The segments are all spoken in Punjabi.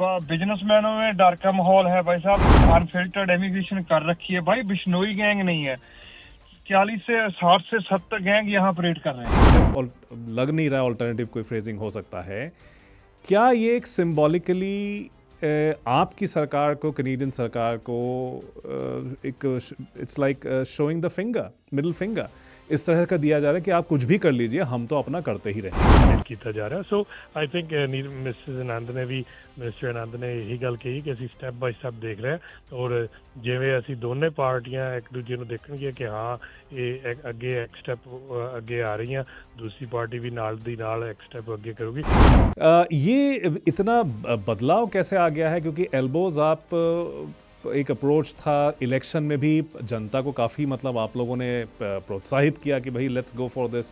बिजनेसमैनों में डर का माहौल है भाई साहब। अनफिल्टर्ड इमिग्रेशन कर रखी है भाई, बिश्नोई गैंग नहीं है। 40 से 60 से 70 गैंग यहाँ ऑपरेट कर रहे हैं। और लग नहीं रहा ऑल्टरनेटिव कोई फ्रेजिंग हो सकता है। क्या ये एक सिंबॉलिकली आपकी सरकार को, कनेडियन सरकार को एक it's like showing the finger, middle finger इस तरह का दिया जा रहा है कि आप कुछ भी कर लीजिए, हम तो अपना करते ही रहें ਕੀਤਾ ਜਾ ਰਿਹਾ। ਸੋ ਆਈ ਥਿੰਕ ਮਿਸਿਸ ਆਨੰਦ ਨੇ ਵੀ, ਮਿਨਿਸਟਰ ਆਨੰਦ ਨੇ ਇਹੀ ਗੱਲ ਕਹੀ ਕਿ ਅਸੀਂ ਸਟੈਪ ਬਾਈ ਸਟੈਪ ਦੇਖ ਰਹੇ ਹਾਂ ਔਰ ਜਿਵੇਂ ਅਸੀਂ ਦੋਨੇ ਪਾਰਟੀਆਂ ਇੱਕ ਦੂਜੇ ਨੂੰ ਦੇਖਣਗੀਆਂ ਕਿ ਹਾਂ ਇਹ ਅੱਗੇ ਇੱਕ ਸਟੈਪ ਅੱਗੇ ਆ ਰਹੀਆਂ, दूसरी पार्टी भी नाल दी नाल एक स्टेप आगे करोगी। ये इतना बदलाव कैसे आ गया है? क्योंकि एल्बोज आप एक अप्रोच था इलेक्शन में भी, जनता को काफ़ी मतलब आप लोगों ने प्रोत्साहित किया कि भाई let's go for this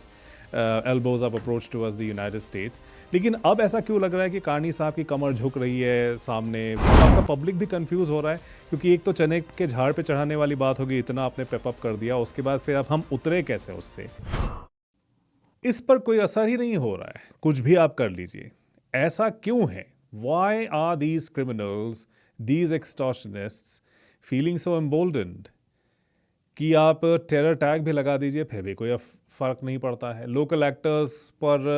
elbows up approach towards the United states. लेकिन अब ऐसा क्यों लग रहा है कि कार्नी साहब की कमर झुक रही है सामने? आपका पब्लिक भी कंफ्यूज हो रहा है क्योंकि एक तो चने के झाड़ पे चढ़ाने वाली बात होगी, इतना आपने पेपअप कर दिया, उसके बाद फिर अब हम उतरे कैसे उससे? इस पर कोई असर ही नहीं हो रहा है, कुछ भी आप कर लीजिए। ऐसा क्यों है? Why are these criminals, these extortionists feeling so emboldened कि आप टेरर टैग भी लगा दीजिए फिर भी कोई फ़र्क नहीं पड़ता है। लोकल एक्टर्स पर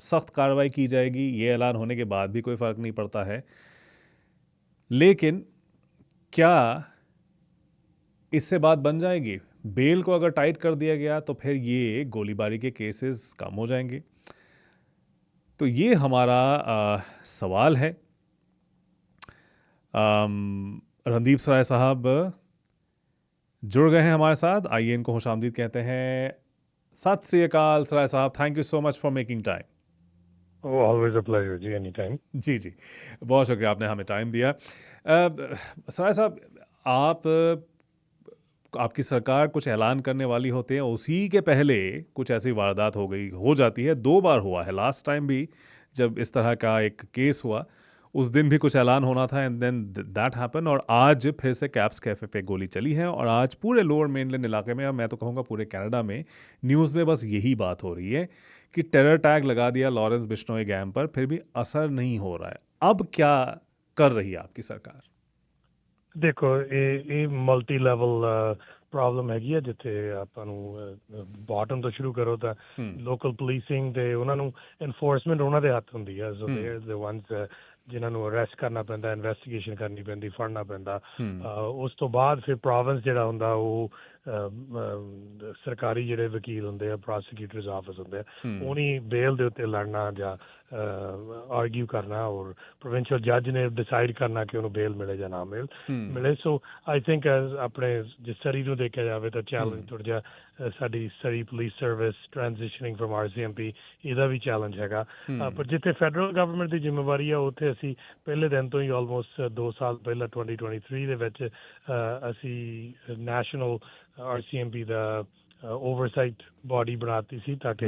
सख्त कार्रवाई की जाएगी, ये ऐलान होने के बाद भी कोई फ़र्क नहीं पड़ता है। लेकिन क्या इससे बात बन जाएगी? बेल को अगर टाइट कर दिया गया तो फिर ये गोलीबारी के केसेस कम हो जाएंगे। तो ये हमारा सवाल है। रणदीप सराय साहब जुड़ गए हैं हमारे साथ, आइए इनको खुशामदीद कहते हैं। सत श्री अकाल सराय साहब, thank you so much for making time. Always a pleasure ji, any time. जी जी, बहुत शुक्रिया, आपने हमें टाइम दिया। सराय साहब, आपकी सरकार कुछ ऐलान करने वाली होते हैं, उसी के पहले कुछ ऐसी वारदात हो जाती है। 2 बार हुआ है, लास्ट टाइम भी जब इस तरह का एक केस हुआ उस दिन भी कुछ ऐलान होना था एंड देन दैट हैपन। और आज फिर से कैप्स कैफे पे गोली चली है और आज पूरे लोअर मेनलैंड इलाके में, मैं तो कहूँगा पूरे कनाडा में, न्यूज़ में बस यही बात हो रही है कि टेरर टैग लगा दिया लॉरेंस बिश्नोई गैंग पर, फिर भी असर नहीं हो रहा है। अब क्या कर रही है आपकी सरकार? देखो ये मल्टी लेवल प्रॉब्लम हैगी है, जिथे ਆਪਾਂ ਨੂੰ ਬਾਟਮ ਤੋਂ ਸ਼ੁਰੂ ਕਰੋ ਤਾਂ ਲੋਕਲ ਪੁਲਿਸਿੰਗ ਤੇ ਉਹਨਾਂ ਨੂੰ ਐਨਫੋਰਸਮੈਂਟ ਉਹਨਾਂ ਦੇ ਹੱਥ ਹੁੰਦੀ ਹੈ। ਸੋ ਦੇ ਆਰ ਦ ਵਨਸ ਜਿਨ੍ਹਾਂ ਨੂੰ ਅਰੈਸਟ ਕਰਨਾ ਪੈਂਦਾ, ਇਨਵੈਸਟੀਗੇਸ਼ਨ ਕਰਨੀ ਪੈਂਦੀ, ਫੜਨਾ ਪੈਂਦਾ। ਉਸ ਤੋਂ ਬਾਅਦ ਫਿਰ ਪ੍ਰੋਵਿੰਸ ਜਿਹੜਾ ਹੁੰਦਾ ਉਹ ਸਰਕਾਰੀ ਜਿਹੜੇ ਵਕੀਲ ਹੁੰਦੇ ਆ, ਪ੍ਰੋਸੀਕਿਊਟਰਸ ਆਫਿਸ ਹੁੰਦੇ ਆ, ਉਹਨੀ ਬੇਲ ਦੇ ਉੱਤੇ ਲੜਨਾ ਜਾਂ ਆਰਗਿਊ ਕਰਨਾ ਔਰ ਪ੍ਰੋਵਿੰਸ਼ੀਅਲ ਜੱਜ ਨੇ ਡਿਸਾਈਡ ਕਰਨਾ ਕਿ ਉਹਨੂੰ ਬੇਲ ਮਿਲੇ ਜਾਂ ਨਾ ਮਿਲੇ। ਸੋ ਆਈ ਥਿੰਕ ਆਪਣੇ ਜੇ ਸਰੀ ਨੂੰ ਦੇਖਿਆ ਜਾਵੇ ਤਾਂ ਚੈਲੰਜ ਥੋੜ੍ਹਾ ਜਿਹਾ ਸਾਡੀ ਸਰੀ ਪੁਲਿਸ ਸਰਵਿਸ ਟ੍ਰਾਂਜੀਸ਼ਨਿੰਗ ਫਰਮ RCMP, ਇਹਦਾ ਵੀ ਚੈਲੰਜ ਹੈਗਾ। ਪਰ ਜਿੱਥੇ ਫੈਡਰਲ ਗਵਰਨਮੈਂਟ ਦੀ ਜ਼ਿੰਮੇਵਾਰੀ ਆ ਉੱਥੇ ਅਸੀਂ ਪਹਿਲੇ ਦਿਨ ਤੋਂ ਹੀ ਆਲਮੋਸਟ 2 ਸਾਲ ਪਹਿਲਾਂ 2023 ਦੇ ਵਿੱਚ ਅਸੀਂ ਨੈਸ਼ਨਲ RCMP ਦਾ ओवरसाइट बॉडी बनाती सी ताकि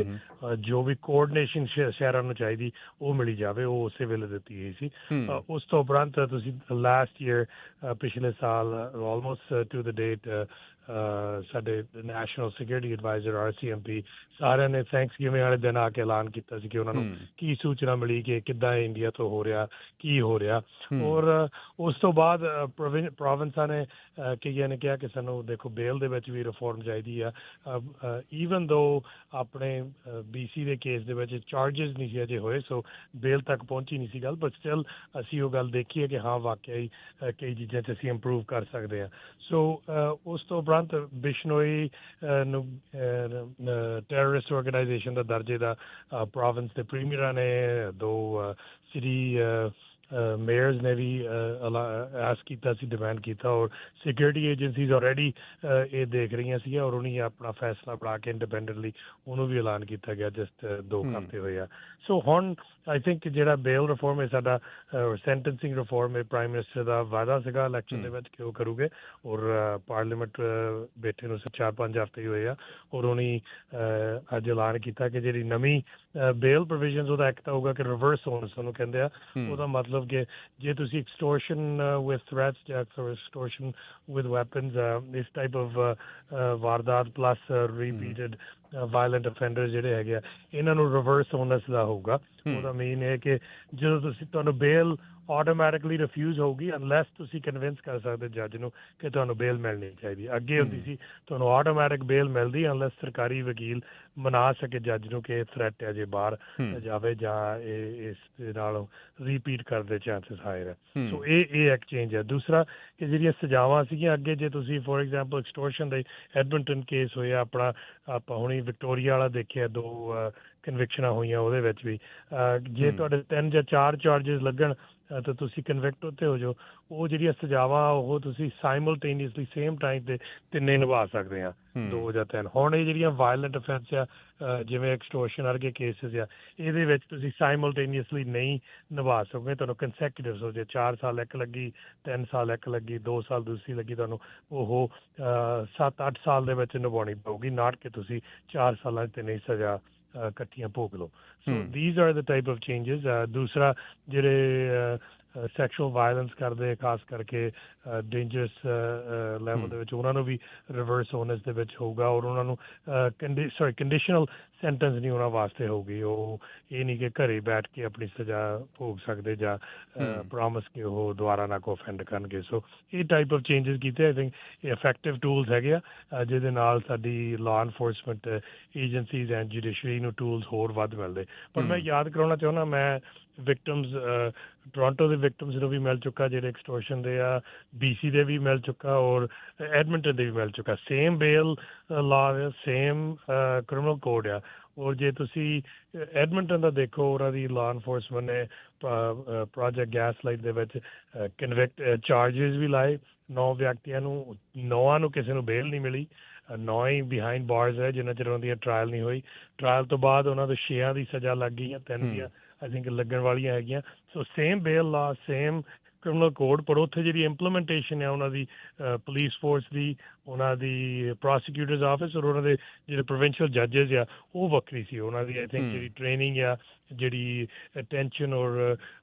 जो भी कोऑर्डिनेशन शहरों ਨੂੰ ਚਾਹੀਦੀ ਉਹ ਮਿਲੀ ਜਾਵੇ, ਉਹ ਉਸੇ ਵੇਲੇ ਦਿੱਤੀ ਗਈ ਸੀ। ਉਸ ਤੋਂ ਉਪਰੰਤ ਤੁਸੀਂ ਲਾਸਟ ਈਅਰ ਪਿਛਲੇ ਸਾਲ ਆਲਮੋਸਟ ਟੂ ਦ ਡੇਟ ਸਾਡੇ ਨੈਸ਼ਨਲ ਸਿਕਿਉਰਿਟੀ ਐਡਵਾਈਜ਼ਰ RCMP ਸਾਰਿਆਂ ਨੇ ਥੈਂਕਸਗਿਵਿੰਗ ਵਾਲੇ ਦਿਨ ਆ ਕੇ ਐਲਾਨ ਕੀਤਾ ਸੀ ਕਿ ਉਹਨਾਂ ਨੂੰ ਕੀ ਸੂਚਨਾ ਮਿਲੀ ਕਿ ਕਿੱਦਾਂ ਇੰਡੀਆ ਤੋਂ ਹੋ ਰਿਹਾ, ਕੀ ਹੋ ਰਿਹਾ। ਔਰ ਉਸ ਤੋਂ ਬਾਅਦ ਪ੍ਰੋਵਿੰਸਾਂ ਨੇ ਕਈਆਂ ਨੇ ਕਿਹਾ ਕਿ ਸਾਨੂੰ ਦੇਖੋ ਬੇਲ ਦੇ ਵਿੱਚ ਵੀ ਰਿਫੋਰਮ ਚਾਹੀਦੀ ਆ। ਈਵਨ ਦੋ ਆਪਣੇ BC ਦੇ ਕੇਸ ਦੇ ਵਿੱਚ ਚਾਰਜਿਸ ਨਹੀਂ ਸੀ ਅਜੇ ਹੋਏ, ਸੋ ਬੇਲ ਤੱਕ ਪਹੁੰਚੀ ਨਹੀਂ ਸੀ ਗੱਲ, ਬਟ ਸਟਿਲ ਅਸੀਂ ਉਹ ਗੱਲ ਦੇਖੀ ਹੈ ਕਿ ਹਾਂ ਵਾਕਿਆ ਹੀ ਕਈ ਚੀਜ਼ਾਂ 'ਚ ਅਸੀਂ ਇੰਪਰੂਵ ਕਰ ਸਕਦੇ ਹਾਂ। ਸੋ ਉਸ ਤੋਂ ਉਪਰੰਤ ਬਿਸ਼ਨੋਈ ਨੂੰ ਟੈਰਰਿਸਟ ਆਰਗੇਨਾਈਜੇਸ਼ਨ ਦਾ ਦਰਜੇ ਦਾ ਪ੍ਰੋਵਿੰਸ ਦੇ ਪ੍ਰੀਮੀਅਰਾਂ ਨੇ, 2 ਸਿਟੀ ਮੇਅਰਸ ਨੇ ਵੀ ਆਸ ਕੀਤਾ ਸੀ, ਡਿਮਾਂਡ ਕੀਤਾ ਔਰ ਸਿਕਿਉਰਿਟੀ ਏਜੰਸੀਜ਼ ਆਲਰੇਡੀ ਇਹ ਦੇਖ ਰਹੀਆਂ ਸੀ ਔਰ ਉਹਨੇ ਆਪਣਾ ਫੈਸਲਾ ਬਣਾ ਕੇ ਇੰਡੀਪੈਂਡੈਂਟਲੀ ਉਹਨੂੰ ਵੀ ਐਲਾਨ ਕੀਤਾ ਗਿਆ ਜਸਟ 2 ਹਫ਼ਤੇ ਹੋਏ ਆ। ਸੋ ਹੁਣ ਆਈ ਥਿੰਕ ਜਿਹੜਾ ਬੇਲ ਰਿਫੋਰਮ ਹੈ ਸਾਡਾ ਸੈਂਟੈਂਸਿੰਗ ਰਿਫੋਰਮ ਹੈ, ਪ੍ਰਾਈਮ ਮਿਨਿਸਟਰ ਦਾ ਵਾਅਦਾ ਸੀਗਾ ਇਲੈਕਸ਼ਨ ਦੇ ਵਿੱਚ ਕਿ ਉਹ ਕਰੂਗੇ ਔਰ ਪਾਰਲੀਮੈਂਟ ਬੈਠੇ ਨੂੰ 4-5 ਹਫ਼ਤੇ ਹੀ ਹੋਏ ਆ ਔਰ ਉਹਨੇ ਅੱਜ ਐਲਾਨ ਕੀਤਾ ਕਿ ਜਿਹੜੀ ਨਵੀਂ ਬੇਲ ਪ੍ਰੋਵੀਜ਼ਨਸ ਉਹਦਾ ਐਕਟ ਆਊਗਾ ਕਿ ਰਿਵਰਸ ਹੋਣ ਉਹਨੂੰ ਕਹਿੰਦੇ ਆ। ਉਹਦਾ ਮਤਲਬ ਕਿ ਜੇ ਤੁਸੀਂ ਐਕਸਟੋਰਸ਼ਨ ਵਿਦ ਥ੍ਰੈਟਸ ਜਾਂ ਐਕਸਟੋਰਸ਼ਨ ਵਿਦ ਵੈਪਨਸ, ਇਸ ਟਾਈਪ ਆਫ ਵਾਰਦਾਤ ਪਲੱਸ ਰਿਪੀਟਡ ਵਾਇਲੈਂਟ ਅਫੈਂਡਰ ਜਿਹੜੇ ਹੈਗੇ ਆ ਇਹਨਾਂ ਨੂੰ ਰਿਵਰਸ ਓਨਸ ਦਾ ਹੋਊਗਾ। ਉਹਦਾ ਮੀਨ ਇਹ ਕਿ ਜਦੋਂ ਤੁਸੀਂ ਤੁਹਾਨੂੰ ਬੇਲ ਆਟੋਮੈਟਿਕਲੀ ਰਿਫਿਊਜ਼ ਹੋਊਗੀ ਅਨਲੈਸ ਤੁਸੀਂ ਕਨਵਿੰਸ ਕਰ ਸਕਦੇ ਜੱਜ ਨੂੰ ਕਿ ਤੁਹਾਨੂੰ ਬੇਲ ਮਿਲਣੀ ਚਾਹੀਦੀ। ਅੱਗੇ ਹੁੰਦੀ ਸੀ ਤੁਹਾਨੂੰ ਆਟੋਮੈਟਿਕ ਬੇਲ ਮਿਲਦੀ ਅਨਲੈਸ ਸਰਕਾਰੀ ਵਕੀਲ ਮਨਾ ਸਕੇ ਜੱਜ ਨੂੰ ਕਿ ਇਹ ਥ੍ਰੈਟ ਹੈ ਜੇ ਬਾਹਰ ਜਾਵੇ ਜਾਂ ਇਹ ਇਸ ਦੇ ਨਾਲ ਰਿਪੀਟ ਕਰਨ ਦੇ ਚਾਂਸਸ ਹਾਇਰ ਹੈ। ਸੋ ਇਹ ਇੱਕ ਚੇਂਜ ਹੈ। ਦੂਸਰਾ ਕਿ ਜਿਹੜੀਆਂ ਸਜ਼ਾਵਾਂ ਸੀਗੀਆਂ ਅੱਗੇ ਜੇ ਤੁਸੀਂ ਫੋਰ ਐਗਜ਼ਾਮਪਲ ਐਕਸਟੋਰਸ਼ਨ ਦੇ ਐਡਮਿੰਟਨ ਕੇਸ ਹੋਇਆ ਆਪਣਾ ਆਪਾਂ ਹੁਣੀ ਵਿਕਟੋਰੀਆ ਵਾਲਾ ਦੇਖਿਆ 2 ਕਨਵਿਕਸ਼ਨਾਂ ਹੋਈਆਂ ਉਹਦੇ ਵਿੱਚ ਵੀ ਜੇ ਤੁਹਾਡੇ 3 ਜਾਂ 4 ਚਾਰਜਸ ਲੱਗਣ ਤਾਂ ਤੁਸੀਂ ਕਨਵਿਕਟ ਉੱਤੇ ਹੋ ਜਾਓ। ਉਹ ਜਿਹੜੀਆਂ ਸਜ਼ਾਵਾਂ ਉਹ ਤੁਸੀਂ ਸਾਈਮਲਟੇਨੀਅਸਲੀ ਸੇਮ ਟਾਈਮ ਤੇ ਤਿੰਨੇ ਨਿਭਾ ਸਕਦੇ ਆ 2 ਜਾਂ 3। ਹੁਣ ਇਹ ਜਿਹੜੀਆਂ ਵਾਇਲੈਂਟ ਅਫੈਂਸ ਆ ਜਿਵੇਂ ਐਕਸਟੋਰਸ਼ਨ ਵਰਗੇ ਕੇਸਿਸ ਆ ਇਹਦੇ ਵਿੱਚ ਤੁਸੀਂ ਸਾਈਮਲਟੇਨੀਅਸਲੀ ਨਹੀਂ ਨਿਭਾ ਸਕਦੇ। ਤੁਹਾਨੂੰ ਕੰਸੈਕਟਿਵ ਹੋ ਜੇ 4 ਸਾਲ ਇੱਕ ਲੱਗੀ 3 ਸਾਲ ਇੱਕ ਲੱਗੀ 2 ਸਾਲ ਦੂਸਰੀ ਲੱਗੀ ਤੁਹਾਨੂੰ ਉਹ 7-8 ਸਾਲ ਦੇ ਵਿੱਚ ਨਿਭਾਉਣੀ ਪਊਗੀ ਨਾਟ ਕਿ ਤੁਸੀਂ 4 ਸਾਲਾਂ 'ਚ ਨਹੀਂ ਸਜ਼ਾ ਇਕੱਠੀਆਂ ਭੋਗ ਲਓ। So these are the type of changes. ਦੂਸਰਾ ਜਿਹੜੇ ਸੈਕਸ਼ੂਅਲ ਵਾਇਲੈਂਸ ਕਰਦੇ ਖਾਸ ਕਰਕੇ ਡੇਂਜਰਸ ਲੈਵਲ ਦੇ ਵਿੱਚ ਉਹਨਾਂ ਨੂੰ ਵੀ ਰਿਵਰਸ ਓਨਸ ਦੇ ਵਿੱਚ ਹੋਊਗਾ ਔਰ ਉਹਨਾਂ ਨੂੰ ਕੰਡੀਸ਼ਨਲ ਸੈਂਟੈਂਸ ਨਹੀਂ ਉਹਨਾਂ ਵਾਸਤੇ ਹੋਊਗੀ। ਉਹ ਇਹ ਨਹੀਂ ਕਿ ਘਰੇ ਬੈਠ ਕੇ ਆਪਣੀ ਸਜ਼ਾ ਭੋਗ ਸਕਦੇ ਜਾਂ ਪ੍ਰੋਮਿਸ ਕਿ ਉਹ ਦੁਬਾਰਾ ਨਾ ਕੋ ਅਫੈਂਡ ਕਰਨਗੇ। ਸੋ ਇਹ ਟਾਈਪ ਆਫ ਚੇਂਜਸ ਕੀਤੇ ਆਈ ਥਿੰਕ ਇਹ ਇਫੈਕਟਿਵ ਟੂਲਸ ਹੈਗੇ ਆ ਜਿਹਦੇ ਨਾਲ ਸਾਡੀ law enforcement agencies and judiciary ਨੂੰ ਟੂਲਸ ਹੋਰ ਵੱਧ ਮਿਲਦੇ। ਪਰ ਮੈਂ ਯਾਦ ਕਰਾਉਣਾ ਚਾਹੁੰਦਾ ਮੈਂ ਵਿਕਟਮਸ ਟੋਰਾਂਟੋ ਦੇ ਵਿਕਟਮਸ ਨੂੰ ਵੀ ਮਿਲ ਚੁੱਕਾ ਜਿਹੜੇ ਐਕਸਟੋਰਸ਼ਨ ਦੇ ਆ BC ਦੇ ਵੀ ਮਿਲ ਚੁੱਕਾ ਔਰ ਐਡਮਿੰਟਨ ਦੇ ਵੀ ਮਿਲ ਚੁੱਕਾ। ਸੇਮ ਬੇਲ ਲਾਅ ਸੇਮ ਕ੍ਰਿਮੀਨਲ ਕੋਡ ਆ। ਔਰ ਜੇ ਤੁਸੀਂ ਐਡਮਿੰਟਨ ਦਾ ਦੇਖੋ ਉਹਨਾਂ ਦੀ ਲਾਅ ਇਨਫੋਰਸਮੈਂਟ ਨੇ ਪ੍ਰੋਜੈਕਟ ਗੈਸ ਲਾਈਟ ਦੇ ਵਿੱਚ ਚਾਰਜਿਸ ਵੀ ਲਾਏ 9 ਵਿਅਕਤੀਆਂ ਨੂੰ 9 ਨੂੰ ਕਿਸੇ ਨੂੰ ਬੇਲ ਨਹੀਂ ਮਿਲੀ। 9 ਹੀ ਬਿਹਾਈਂਡ ਬਾਰਸ ਹੈ ਜਿੰਨਾ ਚਿਰ ਉਹਨਾਂ ਦੀ ਟਰਾਇਲ ਨਹੀਂ ਹੋਈ। ਟਰਾਇਲ ਤੋਂ ਬਾਅਦ ਉਹਨਾਂ ਦੇ 6 ਦੀ ਸਜ਼ਾ ਲੱਗ ਗਈ ਹੈ 3 ਦੀਆਂ ਆਈ ਥਿੰਕ ਲੱਗਣ ਵਾਲੀਆਂ ਹੈਗੀਆਂ। ਸੋ ਸੇਮ ਬੇਲ ਲਾ ਸੇਮ ਕ੍ਰਿਮੀਨਲ ਕੋਡ ਪਰ ਉੱਥੇ ਜਿਹੜੀ ਇੰਪਲੀਮੈਂਟੇਸ਼ਨ ਹੈ ਉਹਨਾਂ ਦੀ ਪੁਲਿਸ ਫੋਰਸ ਦੀ ਉਹਨਾਂ ਦੀ ਪ੍ਰੋਸੀਕਿਊਟਰਸ ਆਫਿਸ ਔਰ ਉਹਨਾਂ ਦੇ ਜਿਹੜੇ ਪ੍ਰੋਵਿੰਸ਼ੀਅਲ ਜੱਜਸ ਆ ਉਹ ਵੱਖਰੀ ਸੀ। ਉਹਨਾਂ ਦੀ ਆਈ ਥਿੰਕ ਜਿਹੜੀ ਟ੍ਰੇਨਿੰਗ ਆ ਜਿਹੜੀ ਅਟੈਂਸ਼ਨ ਔਰ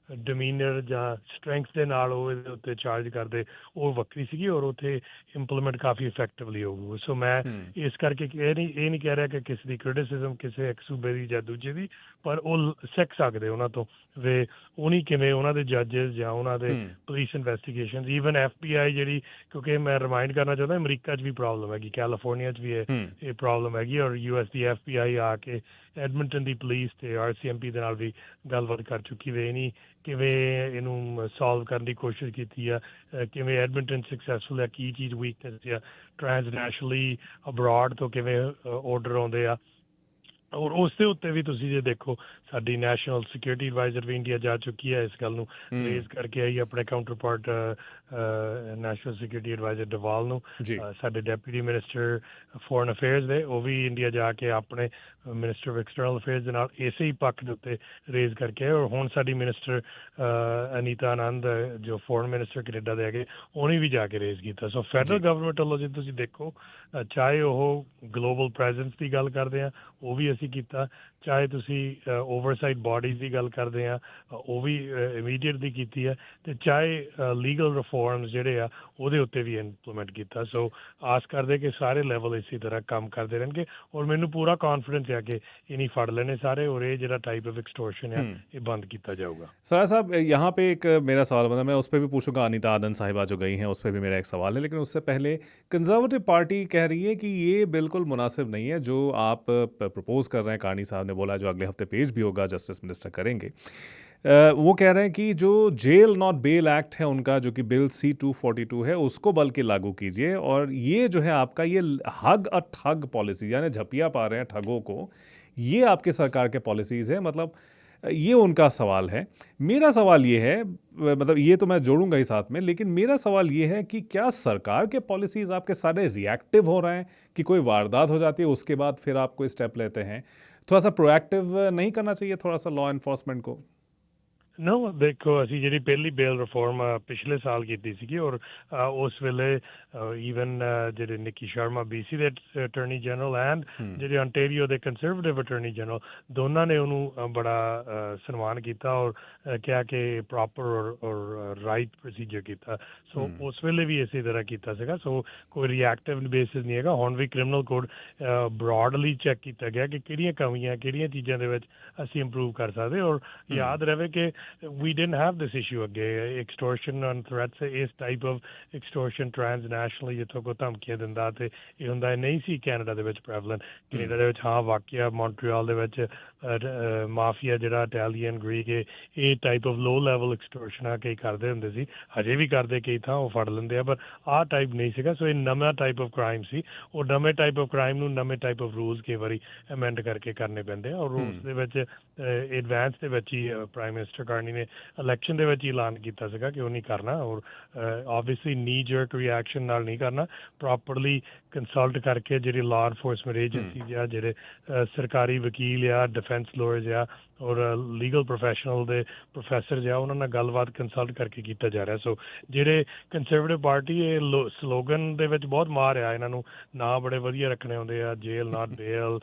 ਡਿਮੀਨਰ ਜਾਂ ਸਟਰੈਂਥ ਦੇ ਨਾਲ ਉਹ ਇਹਦੇ ਉੱਤੇ ਚਾਰਜ ਕਰਦੇ ਉਹ ਵੱਖਰੀ ਸੀਗੀ ਔਰ ਉੱਥੇ ਇੰਪਲੀਮੈਂਟ ਕਾਫੀ ਇਫੈਕਟਿਵਲੀ ਹੋਊ। ਸੋ ਮੈਂ ਇਸ ਕਰਕੇ ਇਹ ਨਹੀਂ ਕਹਿ ਰਿਹਾ ਕਿ ਕਿਸੇ ਦੀ ਕ੍ਰਿਟਿਸਿਜ਼ਮ ਕਿਸੇ ਇੱਕ ਸੂਬੇ ਦੀ ਜਾਂ ਦੂਜੇ ਦੀ ਪਰ ਉਹ ਸਿੱਖ ਸਕਦੇ ਉਹਨਾਂ ਤੋਂ ਵੇ ਉਹਨੀ ਕਿਵੇਂ ਉਹਨਾਂ ਦੇ ਜੱਜਸ ਜਾਂ ਉਹਨਾਂ ਦੇ ਪੁਲਿਸ ਇਨਵੈਸਟੀਗੇਸ਼ਨ ਈਵਨ FBI ਜਿਹੜੀ ਕਿਉਂਕਿ ਮੈਂ ਰਿਮਾਈਂਡ ਕਰਨਾ ਚਾਹੁੰਦਾ ਅਮਰੀਕਾ 'ਚ ਵੀ ਪ੍ਰੋਬਲਮ ਹੈਗੀ ਕੈਲੀਫੋਰਨੀਆ 'ਚ ਵੀ ਇਹ ਪ੍ਰੋਬਲਮ ਹੈਗੀ ਔਰ US ਦੀ FBI ਆ ਕੇ ਐਡਮਿੰਟਨ ਦੀ ਪੁਲਿਸ ਤੇ RCMP ਦੇ ਨਾਲ ਵੀ ਗੱਲਬਾਤ ਕਰ ਚੁੱਕੀ ਵੇ ਨਹੀਂ ਕਿਵੇਂ ਇਹਨੂੰ ਸੋਲਵ ਕਰਨ ਦੀ ਕੋਸ਼ਿਸ਼ ਕੀਤੀ ਆ ਕਿਵੇਂ ਐਡਮਿੰਟਨ ਸਕਸੈਸਫੁਲ ਹੈ ਕੀ ਚੀਜ਼ ਵੀਕਨੈਸ ਆ ਟ੍ਰਾਂਸਨੈਸ਼ਨਲੀ ਅਬਰੋਡ ਤੋਂ ਕਿਵੇਂ ਆਰਡਰ ਆਉਂਦੇ ਆ ਔਰ ਉਸ ਦੇ ਉੱਤੇ ਵੀ ਤੁਸੀਂ ਜੇ ਦੇਖੋ ਸਾਡੀ ਨੈਸ਼ਨਲ ਸਿਕਿਉਰਿਟੀ ਐਡਵਾਈਜ਼ਰ ਵੀ ਇੰਡੀਆ ਜਾ ਚੁੱਕੀ ਹੈ ਇਸ ਗੱਲ ਨੂੰ ਰੇਜ਼ ਕਰਕੇ ਆਈ ਆਪਣੇ counterpart national security adviser Doval ਨੂੰ। ਸਾਡੇ ਡੈਪੂਟੀ ਮਿਨਿਸਟਰ ਫੋਰਨ ਅਫੇਅਰਸ ਦੇ ਉਹ ਵੀ ਇੰਡੀਆ ਜਾ ਕੇ ਆਪਣੇ ਮਿਨਿਸਟਰ ਆਫ ਐਕਸਟਰਨਲ ਅਫੇਅਰਸ ਦੇ ਨਾਲ ਇਸੇ ਹੀ ਪੱਖ ਦੇ ਉੱਤੇ ਰੇਜ਼ ਕਰਕੇ ਆਏ ਔਰ ਹੁਣ ਸਾਡੀ ਮਿਨਿਸਟਰ ਅਨੀਤਾ ਆਨੰਦ ਜੋ ਫੋਰਨ ਮਿਨਿਸਟਰ ਕੈਨੇਡਾ ਦੇ ਹੈਗੇ ਉਹਨੇ ਵੀ ਜਾ ਕੇ ਰੇਜ਼ ਕੀਤਾ। ਸੋ ਫੈਡਰਲ ਗਵਰਨਮੈਂਟ ਵੱਲੋਂ ਜੇ ਤੁਸੀਂ ਦੇਖੋ ਚਾਹੇ ਉਹ ਗਲੋਬਲ ਪ੍ਰੈਜ਼ੈਂਸ ਦੀ ਗੱਲ ਕਰਦੇ ਆ ਉਹ ਵੀ ਅਸੀਂ ਕੀਤਾ ਚਾਹੇ ਤੁਸੀਂ ਓਵਰਸਾਈਟ ਬਾਡੀਜ਼ ਦੀ ਗੱਲ ਕਰਦੇ ਆ ਉਹ ਵੀ ਇਮੀਡੀਏਟ ਦੀ ਕੀਤੀ ਹੈ ਤੇ ਚਾਹੇ ਲੀਗਲ ਰਿਫੋਰਮਸ ਜਿਹੜੇ ਆ ਉਹਦੇ ਉੱਤੇ ਵੀ ਇੰਪਲੀਮੈਂਟ ਕੀਤਾ। ਸੋ ਆਸ ਕਰਦੇ ਕਿ ਸਾਰੇ ਲੈਵਲ ਇਸੇ ਤਰ੍ਹਾਂ ਕੰਮ ਕਰਦੇ ਰਹਿਣਗੇ ਔਰ ਮੈਨੂੰ ਪੂਰਾ ਕੌਨਫੀਡੈਂਸ ਹੈ कि ये नहीं फड़ लेने सारे और ये जरा टाइप ऑफ एक्सटॉर्शन है ये बंद किया जाऊगा। सर साहब यहाँ पे एक मेरा सवाल मतलब मैं उस पर भी पूछूंगा अनीता आनंद साहिबा जो गई हैं उस पर भी मेरा एक सवाल है लेकिन उससे पहले कंजर्वेटिव पार्टी कह रही है कि ये बिल्कुल मुनासिब नहीं है जो आप प्रपोज कर रहे हैं। कार्नी साहब ने बोला जो अगले हफ्ते पेश भी होगा जस्टिस मिनिस्टर करेंगे वो कह रहे हैं कि जो जेल नॉट बेल एक्ट है उनका जो कि बिल C-242 है उसको बल्कि लागू कीजिए और ये जो है आपका ये हग अ ठग पॉलिसी यानी झपिया पा रहे हैं ठगों को ये आपके सरकार के पॉलिसीज़ है मतलब ये उनका सवाल है। मेरा सवाल ये है मतलब ये तो मैं जोड़ूंगा ही साथ में लेकिन मेरा सवाल ये है कि क्या सरकार के पॉलिसीज़ आपके सारे रिएक्टिव हो रहे हैं कि कोई वारदात हो जाती है उसके बाद फिर आप कोई स्टेप लेते हैं। थोड़ा सा प्रोएक्टिव नहीं करना चाहिए थोड़ा सा लॉ इन्फोर्समेंट को। ਨੋ ਦੇਖੋ ਅਸੀਂ ਜਿਹੜੀ ਪਹਿਲੀ ਬੇਲ ਰਿਫਾਰਮ ਪਿਛਲੇ ਸਾਲ ਕੀਤੀ ਸੀਗੀ ਔਰ ਉਸ ਵੇਲੇ ਈਵਨ ਜਿਹੜੇ ਨਿੱਕੀ ਸ਼ਰਮਾ BC ਦੇ ਅਟਾਰਨੀ ਜਨਰਲ ਐਂਡ ਜਿਹੜੇ ontario ਦੇ ਕੰਜ਼ਰਵੇਟਿਵ ਅਟਾਰਨੀ ਜਨਰਲ ਦੋਨਾਂ ਨੇ ਉਹਨੂੰ ਬੜਾ ਸਨਮਾਨ ਕੀਤਾ ਔਰ ਕਿਹਾ ਕਿ ਪ੍ਰੋਪਰ ਔਰ ਰਾਈਟ ਪ੍ਰੋਸੀਜਰ ਕੀਤਾ ਸੋ ਉਸ ਵੇਲੇ ਵੀ ਇਸੇ ਤਰ੍ਹਾਂ ਕੀਤਾ ਸੀਗਾ ਸੋ ਕੋਈ ਰਿਐਕਟਿਵ ਬੇਸਿਸ ਨਹੀਂ ਹੈਗਾ ਹੁਣ ਵੀ ਕ੍ਰਿਮੀਨਲ ਕੋਡ ਬ੍ਰੌਡਲੀ ਚੈੱਕ ਕੀਤਾ ਗਿਆ ਕਿ ਕਿਹੜੀਆਂ ਕਮੀਆਂ ਕਿਹੜੀਆਂ ਚੀਜ਼ਾਂ ਦੇ ਵਿੱਚ ਅਸੀਂ ਇੰਪਰੂਵ ਕਰ ਸਕਦੇ ਔਰ ਯਾਦ ਰਹੇ ਕਿ we didn't have this issue again extortion and threats ਇਸ type of extortion transnationally ਜਿੱਥੋਂ ਕੋ ਧਮਕੀਆਂ ਦਿੰਦਾ ਤੇ ਇਹ ਹੁੰਦਾ ਨਹੀਂ ਸੀ ਕੈਨੇਡਾ ਦੇ ਵਿੱਚ prevalent ਕੈਨੇਡਾ ਦੇ ਵਿੱਚ ਹਾਂ ਵਾਕਿਆ ਮੌਂਟਰੀਅਲ ਦੇ ਵਿੱਚ ਮਾਫੀਆ ਜਿਹੜਾ ਇਟਾਲੀਅਨ ਗ੍ਰੀਕ ਇਹ type of low level extortion ਆ ਕਈ ਕਰਦੇ ਹੁੰਦੇ ਸੀ ਹਜੇ ਵੀ ਕਰਦੇ ਕਈ ਥਾਂ ਉਹ ਫੜ ਲੈਂਦੇ ਆ ਪਰ ਆਹ ਟਾਈਪ ਨਹੀਂ ਸੀਗਾ ਸੋ ਇਹ ਨਵਾਂ ਟਾਈਪ ਆਫ ਕ੍ਰਾਈਮ ਸੀ ਉਹ ਨਵੇਂ ਟਾਈਪ ਆਫ ਕ੍ਰਾਈਮ ਨੂੰ ਨਵੇਂ ਟਾਈਪ ਆਫ ਰੂਲਸ ਕਈ ਵਾਰੀ ਅਮੈਂਡ ਕਰਕੇ ਕਰਨੇ ਪੈਂਦੇ ਆ ਔਰ ਰੂਲਸ ਦੇ ਵਿੱਚ ਐਡਵਾਂਸ ਦੇ ਵਿੱਚ ਹੀ ਪ੍ਰਾਈਮ ਮਿਨਿਸਟਰ ਕਾਰਨੀ ਨੇ ਇਲੈਕਸ਼ਨ ਦੇ ਵਿੱਚ ਹੀ ਐਲਾਨ ਕੀਤਾ ਸੀਗਾ ਕਿ ਉਹ ਨਹੀਂ ਕਰਨਾ ਔਰ ਆਬਵੀਅਸਲੀ ਨੀ ਜਰਕ ਰਿਐਕਸ਼ਨ ਨਾਲ ਨਹੀਂ ਕਰਨਾ ਪ੍ਰੋਪਰਲੀ ਕੰਸਲਟ ਕਰਕੇ ਜਿਹੜੀ ਲਾਅ ਐਨਫੋਰਸਮੈਂਟ ਏਜੰਸੀਜ਼ ਆ ਜਿਹੜੇ ਸਰਕਾਰੀ ਵਕੀਲ ਆ ਡਿਫੈਂਸ ਲਾਇਰਸ ਆ ਔਰ ਲੀਗਲ ਪ੍ਰੋਫੈਸ਼ਨਲ ਦੇ ਪ੍ਰੋਫੈਸਰਸ ਆ ਉਹਨਾਂ ਨਾਲ ਗੱਲਬਾਤ ਕੰਸਲਟ ਕਰਕੇ ਕੀਤਾ ਜਾ ਰਿਹਾ ਸੋ ਜਿਹੜੇ ਕੰਜ਼ਰਵੇਟਿਵ ਪਾਰਟੀ ਇਹ ਸਲੋਗਨ ਦੇ ਵਿੱਚ ਬਹੁਤ ਮਾਰ ਆ ਇਹਨਾਂ ਨੂੰ ਨਾਂ ਬੜੇ ਵਧੀਆ ਰੱਖਣੇ ਹੁੰਦੇ ਆ ਜੇਲ ਨਾਟ ਬੇਲ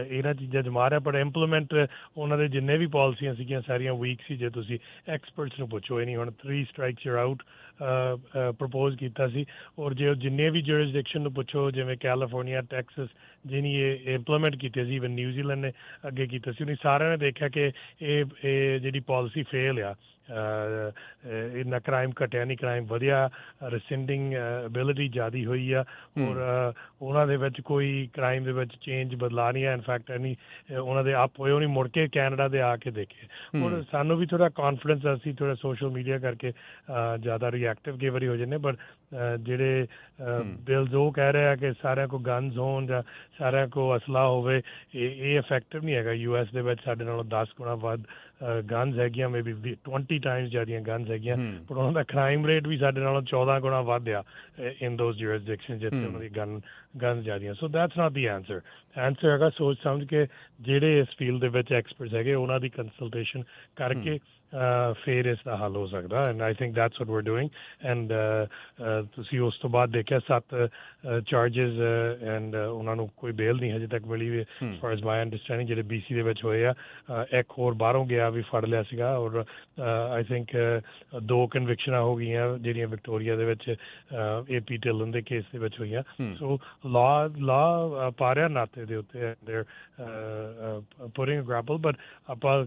ਇਹਨਾਂ ਚੀਜ਼ਾਂ 'ਚ ਮਾਰ ਆ ਪਰ ਇੰਪਲੀਮੈਂਟ ਉਹਨਾਂ ਦੇ ਜਿੰਨੇ ਵੀ ਪਾਲਿਸੀਆਂ ਸੀਗੀਆਂ ਸਾਰੀਆਂ ਵੀਕ ਸੀ ਜੇ ਤੁਸੀਂ ਐਕਸਪਰਟਸ ਨੂੰ ਪੁੱਛੋ ਇਹ ਨਹੀਂ ਹੁਣ 3 strikes you're out ਪ੍ਰਪੋਜ਼ ਕੀਤਾ ਸੀ ਔਰ ਜੇ ਜਿੰਨੇ ਵੀ ਜੁਰਿਸਡਿਕਸ਼ਨ ਨੂੰ ਪੁੱਛੋ ਜਿਵੇਂ ਕੈਲੀਫੋਰਨੀਆ ਟੈਕਸਸ ਜਿਹਨੀ ਇਹ ਇੰਪਲੀਮੈਂਟ ਕੀਤੇ ਸੀ ਇਵਨ ਨਿਊਜ਼ੀਲੈਂਡ ਨੇ ਅੱਗੇ ਕੀਤਾ ਸੀ ਉਹਨੇ ਸਾਰਿਆਂ ਨੇ ਦੇਖਿਆ ਕਿ ਇਹ ਜਿਹੜੀ ਪਾਲਿਸੀ ਫੇਲ ਆ ਇੰਨਾ ਕ੍ਰਾਈਮ ਘਟਿਆ ਨਹੀਂ ਕ੍ਰਾਈਮ ਵਧਿਆ ਰਿਸਿੰਡਿੰਗ ਐਬਿਲਿਟੀ ਜ਼ਿਆਦਾ ਹੋਈ ਆ ਔਰ ਉਹਨਾਂ ਦੇ ਵਿੱਚ ਕੋਈ ਕ੍ਰਾਈਮ ਦੇ ਵਿੱਚ ਚੇਂਜ ਬਦਲਾ ਨਹੀਂ ਆ ਇਨਫੈਕਟ ਨਹੀਂ ਉਹਨਾਂ ਦੇ ਅਪ ਹੋਏ ਉਹ ਨਹੀਂ ਮੁੜ ਕੇ ਕੈਨੇਡਾ ਦੇ ਆ ਕੇ ਦੇਖੇ ਔਰ ਸਾਨੂੰ ਵੀ ਥੋੜ੍ਹਾ ਕਾਨਫੀਡੈਂਸ ਅਸੀਂ ਥੋੜ੍ਹਾ ਸੋਸ਼ਲ ਮੀਡੀਆ ਕਰਕੇ ਜ਼ਿਆਦਾ ਰਿਐਕਟਿਵ ਕਈ ਵਾਰੀ ਹੋ ਜਾਂਦੇ ਪਰ ਜਿਹੜੇ ਬਿਲਜ਼ ਉਹ ਕਹਿ ਰਹੇ ਆ ਕਿ ਸਾਰਿਆਂ ਕੋਲ ਗਨਜ਼ ਹੋਣ ਜਾਂ ਸਾਰਿਆਂ ਕੋਲ ਅਸਲਾ ਹੋਵੇ ਇਹ ਇਫੈਕਟਿਵ ਨਹੀਂ ਹੈਗਾ US ਦੇ ਵਿੱਚ ਸਾਡੇ ਨਾਲੋਂ 10 ਗੁਣਾ ਵੱਧ ਗਨਜ਼ ਹੈਗੀਆਂ ਮੇਬੀ 20 ਟਾਈਮਸ ਜ਼ਿਆਦੀਆਂ ਗਨਜ਼ ਹੈਗੀਆਂ ਪਰ ਉਹਨਾਂ ਦਾ ਕ੍ਰਾਈਮ ਰੇਟ ਵੀ ਸਾਡੇ ਨਾਲੋਂ 14 ਗੁਣਾ ਵੱਧ ਆ ਇਨ ਦੋਜ਼ ਜੁਰਿਸਡਿਕਸ਼ਨ ਜਿੱਥੇ ਉਹਨਾਂ ਦੀ ਗਨਜ਼ ਜ਼ਿਆਦੀਆਂ so that's not the answer ਹੈਗਾ ਸੋਚ ਸਮਝ ਕੇ ਜਿਹੜੇ ਇਸ ਫੀਲਡ ਦੇ ਵਿੱਚ ਐਕਸਪਰਟਸ ਹੈਗੇ ਉਹਨਾਂ ਦੀ ਕੰਸਲਟੇਸ਼ਨ ਕਰਕੇ ਫਿਰ ਇਸ ਦਾ ਹੱਲ ਹੋ ਸਕਦਾ and I think that's what we're doing and ਤੁਸੀਂ ਉਸ ਤੋਂ ਬਾਅਦ ਦੇਖਿਆ 7 ਚਾਰਜਸ ਐਂਡ ਉਹਨਾਂ ਨੂੰ ਕੋਈ ਬੇਲ ਨਹੀਂ ਹਜੇ ਤੱਕ ਮਿਲੀ ਵੀ ਫਾਰ ਐਜ਼ ਮਾਈ ਅੰਡਰਸਟੈਂਡਿੰਗ ਜਿਹੜੇ BC ਦੇ ਵਿੱਚ ਹੋਏ ਆ ਇੱਕ ਹੋਰ ਬਾਹਰੋਂ ਗਿਆ ਵੀ ਫੜ ਲਿਆ ਸੀਗਾ ਔਰ ਆਈ ਥਿੰਕ 2 ਕਨਵਿਕਸ਼ਨਾਂ ਹੋ ਗਈਆਂ ਜਿਹੜੀਆਂ ਵਿਕਟੋਰੀਆ ਦੇ ਵਿੱਚ AP ਢਿੱਲਨ ਦੇ ਕੇਸ ਦੇ ਵਿੱਚ ਹੋਈਆਂ ਸੋ ਲਾ ਪਾ ਰਿਹਾ ਨਾਤੇ ਦੇ ਉੱਤੇ ਪੁਟਿੰਗ ਗ੍ਰੈਪਲ ਬਟ ਆਪਾਂ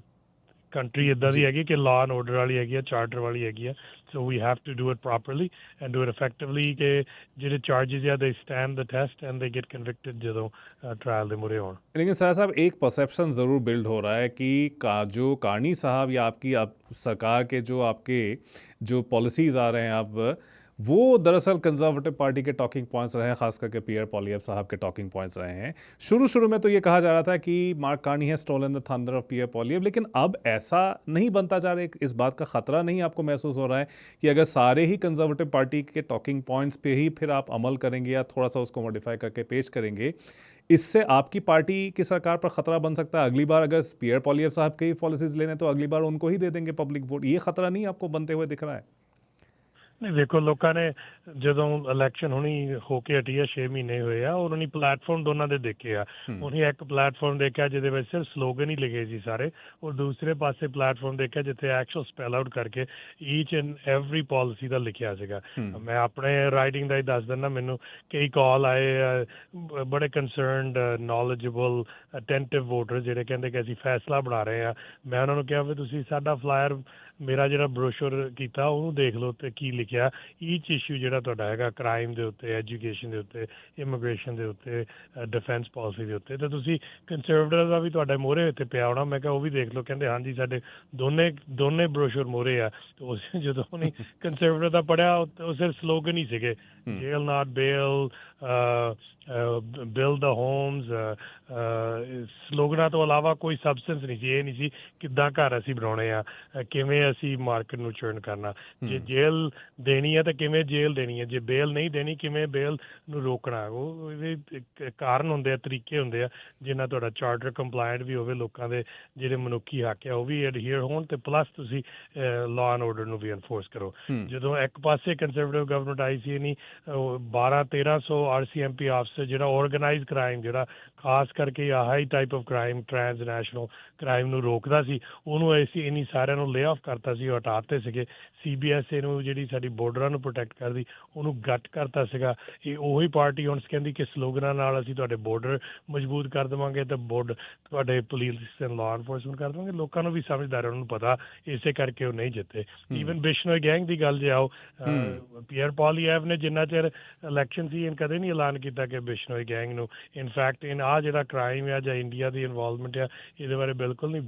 ਕੰਟਰੀ ਇੱਦਾਂ ਦੀ ਹੈਗੀ ਕਿ ਲਾਅ ਐਂਡ ਆਰਡਰ ਵਾਲੀ ਹੈਗੀ ਆ ਚਾਰਟਰ ਵਾਲੀ ਹੈਗੀ ਆ so we have to do it properly and do it effectively ਕਿ ਜਿਹੜੇ ਚਾਰजेस ਆ ਦੇ stand the test and they get convicted ਜਦੋਂ ट्रायल ਦੇ ਮੁਰੇ ਹੋਣ लेकिन सर साहब एक परसेप्शन ज़रूर बिल्ड हो रहा है कि जो कार्नी साहब या आपकी सरकार के जो आपके जो पॉलिसीज़ आ रहे हैं अब वो दरअसल कंजर्वेटिव पार्टी के टॉकिंग पॉइंट्स रहे हैं, खास करके पियर पॉलिएव साहब के टॉकिंग पॉइंट्स रहे हैं। शुरू में तो ये कहा जा रहा था कि मार्क कार्नी है स्टोलन द थंडर ऑफ पियर पॉलिएव, लेकिन अब ऐसा नहीं बनता जा रहा है। इस बात का खतरा नहीं आपको महसूस हो रहा है कि अगर सारे ही कंजर्वेटिव पार्टी के टॉकिंग पॉइंट्स पे ही फिर आप अमल करेंगे या थोड़ा सा उसको मॉडिफाई करके पेश करेंगे, इससे आपकी पार्टी की सरकार पर खतरा बन सकता है? अगली बार अगर पियर पॉलिएव साहब के ही पॉलिसीज लेने तो अगली बार उनको ही दे देंगे पब्लिक वोट। ये खतरा नहीं आपको बनते हुए दिख रहा है? ਨਹੀਂ ਦੇਖੋ ਲੋਕਾਂ ਨੇ ਜਦੋਂ ਇਲੈਕਸ਼ਨ ਹੁਣੀ ਹੋ ਕੇ ਹਟੀ ਆ 6 ਮਹੀਨੇ ਹੋਏ ਆ ਉਹਨਾਂ ਨੇ ਪਲੇਟਫਾਰਮ ਦੋਨਾਂ ਦੇ ਦੇਖੇ ਆ ਉਹਨੇ ਇੱਕ ਪਲੇਟਫਾਰਮ ਦੇਖਿਆ ਜਿਹਦੇ ਵਿੱਚ ਸਿਰਫ ਸਲੋਗਨ ਹੀ ਲਿਖੇ ਸੀ ਸਾਰੇ ਔਰ ਦੂਸਰੇ ਪਾਸੇ ਪਲੇਟਫਾਰਮ ਦੇਖਿਆ ਜਿੱਥੇ ਐਕਚੁਅਲ ਸਪੈਲ ਆਊਟ ਕਰਕੇ ਈਚ ਐਂਡ ਐਵਰੀ ਪਾਲਿਸੀ ਦਾ ਲਿਖਿਆ ਸੀਗਾ ਮੈਂ ਆਪਣੇ ਰਾਈਟਿੰਗ ਦਾ ਹੀ ਦੱਸ ਦਿੰਦਾ ਮੈਨੂੰ ਕਈ ਕਾਲ ਆਏ ਬੜੇ ਕੰਸਰਨਡ ਨੌਲੇਜੇਬਲ ਅਟੈਂਟਿਵ ਵੋਟਰ ਜਿਹੜੇ ਕਹਿੰਦੇ ਕਿ ਅਸੀਂ ਫੈਸਲਾ ਬਣਾ ਰਹੇ ਆ ਮੈਂ ਉਹਨਾਂ ਨੂੰ ਕਿਹਾ ਵੀ ਤੁਸੀਂ ਸਾਡਾ ਫਲਾਇਰ ਮੇਰਾ ਜਿਹੜਾ ਬਰੋਸ਼ਰ ਕੀਤਾ ਉਹਨੂੰ ਦੇਖ ਲਓ ਤੇ ਕੀ ਲਿਖਿਆ ਈਚ ਇਸ਼ੂ ਜਿਹੜਾ ਤੁਹਾਡਾ ਹੈਗਾ ਕ੍ਰਾਈਮ ਦੇ ਉੱਤੇ ਐਜੂਕੇਸ਼ਨ ਦੇ ਉੱਤੇ ਇਮੀਗ੍ਰੇਸ਼ਨ ਦੇ ਉੱਤੇ ਡਿਫੈਂਸ ਪਾਲਿਸੀ ਦੇ ਉੱਤੇ ਤੇ ਤੁਸੀਂ ਕੰਜ਼ਰਵੇਟਿਵ ਦਾ ਵੀ ਤੁਹਾਡੇ ਮੋਹਰੇ ਇੱਥੇ ਪਿਆ ਹੋਣਾ ਮੈਂ ਕਿਹਾ ਉਹ ਵੀ ਦੇਖ ਲਓ ਕਹਿੰਦੇ ਹਾਂਜੀ ਸਾਡੇ ਦੋਨੇ ਬਰੋਸ਼ਰ ਮੋਹਰੇ ਆ ਤੇ ਜਦੋਂ ਉਹਨੇ ਕੰਜ਼ਰਵੇਟਿਵ ਦਾ ਪੜ੍ਹਿਆ ਉਹ ਸਿਰਫ ਸਲੋਗਨ ਹੀ ਸੀਗੇ ਜੇਲ ਨਾਟ ਬੇਲ ਬਿਲਡ ਦਾ ਹੋਮਸ, ਸਲੋਗਨਾਂ ਤੋਂ ਇਲਾਵਾ ਕੋਈ ਸਬਸਟੈਂਸ ਨਹੀਂ ਸੀ। ਇਹ ਨਹੀਂ ਸੀ ਕਿੱਦਾਂ ਘਰ ਅਸੀਂ ਬਣਾਉਣੇ ਆ, ਕਿਵੇਂ ਅਸੀਂ ਮਾਰਕੀਟ ਨੂੰ ਚਰਨ ਕਰਨਾ, ਜੇ ਜੇਲ੍ਹ ਦੇਣੀ ਹੈ ਤਾਂ ਕਿਵੇਂ ਜੇਲ੍ਹ ਦੇਣੀ ਹੈ, ਜੇ ਬੇਲ ਨਹੀਂ ਦੇਣੀ ਕਿਵੇਂ ਬੇਲ ਨੂੰ ਰੋਕਣਾ। ਉਹ ਇਹਦੇ ਕਾਰਨ ਹੁੰਦੇ ਆ, ਤਰੀਕੇ ਹੁੰਦੇ ਆ ਜਿਨ੍ਹਾਂ ਤੁਹਾਡਾ ਚਾਰਟਰ ਕੰਪਲਾਇੰਟ ਵੀ ਹੋਵੇ, ਲੋਕਾਂ ਦੇ ਜਿਹੜੇ ਮਨੁੱਖੀ ਹੱਕ ਆ ਉਹ ਵੀ ਅਡਹੀਅਰ ਹੋਣ, ਤੇ ਪਲੱਸ ਤੁਸੀਂ ਲਾਅ ਐਂਡ ਆਰਡਰ ਨੂੰ ਵੀ ਐਨਫੋਰਸ ਕਰੋ। ਜਦੋਂ ਇੱਕ ਪਾਸੇ ਕੰਜ਼ਰਵੇਟਿਵ ਗਵਰਨਮੈਂਟ ਆਈ ਸੀ, ਨਹੀਂ 1200-1300 RCMP ਆਫਿਸਰ ਜਿਹੜਾ ਆਰਗੇਨਾਈਜ਼ਡ ਕ੍ਰਾਈਮ, ਜਿਹੜਾ ਖਾਸ ਕਰਕੇ high type of crime, transnational crime ਨੂੰ ਰੋਕਦਾ ਸੀ, ਉਹਨੂੰ ਅਸੀਂ ਇੰਨੀ ਸਾਰਿਆਂ ਨੂੰ ਲੇ ਆਫ ਕਰਤਾ ਸੀ, ਹਟਾ ਦਿੱਤੇ ਸੀਗੇ। CBSA ਨੂੰ ਜਿਹੜੀ ਸਾਡੀ ਬੋਰਡਰਾਂ ਨੂੰ ਪ੍ਰੋਟੈਕਟ ਕਰਦੀ, ਉਹਨੂੰ ਗੱਟ ਕਰਤਾ ਸੀਗਾ। ਇਹ ਉਹੀ ਪਾਰਟੀ ਹੁਣ ਕਹਿੰਦੀ ਕਿ ਸਲੋਗਨਾਂ ਨਾਲ ਅਸੀਂ ਤੁਹਾਡੇ ਬੋਰਡਰ ਮਜ਼ਬੂਤ ਕਰ ਦੇਵਾਂਗੇ ਤੇ ਤੁਹਾਡੇ ਪੁਲਿਸ ਐਂਡ ਲਾਅ ਐਨਫੋਰਸਮੈਂਟ ਕਰ ਦੇਵਾਂਗੇ। ਲੋਕਾਂ ਨੂੰ ਵੀ ਸਮਝਦਾਰ, ਉਹਨਾਂ ਨੂੰ ਪਤਾ, ਇਸੇ ਕਰਕੇ ਉਹ ਨਹੀਂ ਜਿੱਤੇ। ਈਵਨ ਬਿਸ਼ਨੋਈ ਗੈਂਗ ਦੀ ਗੱਲ ਜੇ ਆਓ, ਪੀਅਰ ਪੋਲੀਐਵ ਨੇ ਜਿੰਨਾ ਚਿਰ ਇਲੈਕਸ਼ਨ ਸੀ ਕਦੇ ਨਹੀਂ ਐਲਾਨ ਕੀਤਾ ਕਿ ਬਿਸ਼ਨੋਈ ਗੈਂਗ ਨੂੰ, ਇਨਫੈਕਟ ਆਹ ਜਿਹੜਾ ਕ੍ਰਾਈਮ ਆ ਜਾਂ ਇੰਡੀਆ ਦੀ ਇਨਵੋਲਵਮੈਂਟ ਆ, ਇਹਦੇ ਬਾਰੇ ਬਿਲਕੁਲ ਨਹੀਂ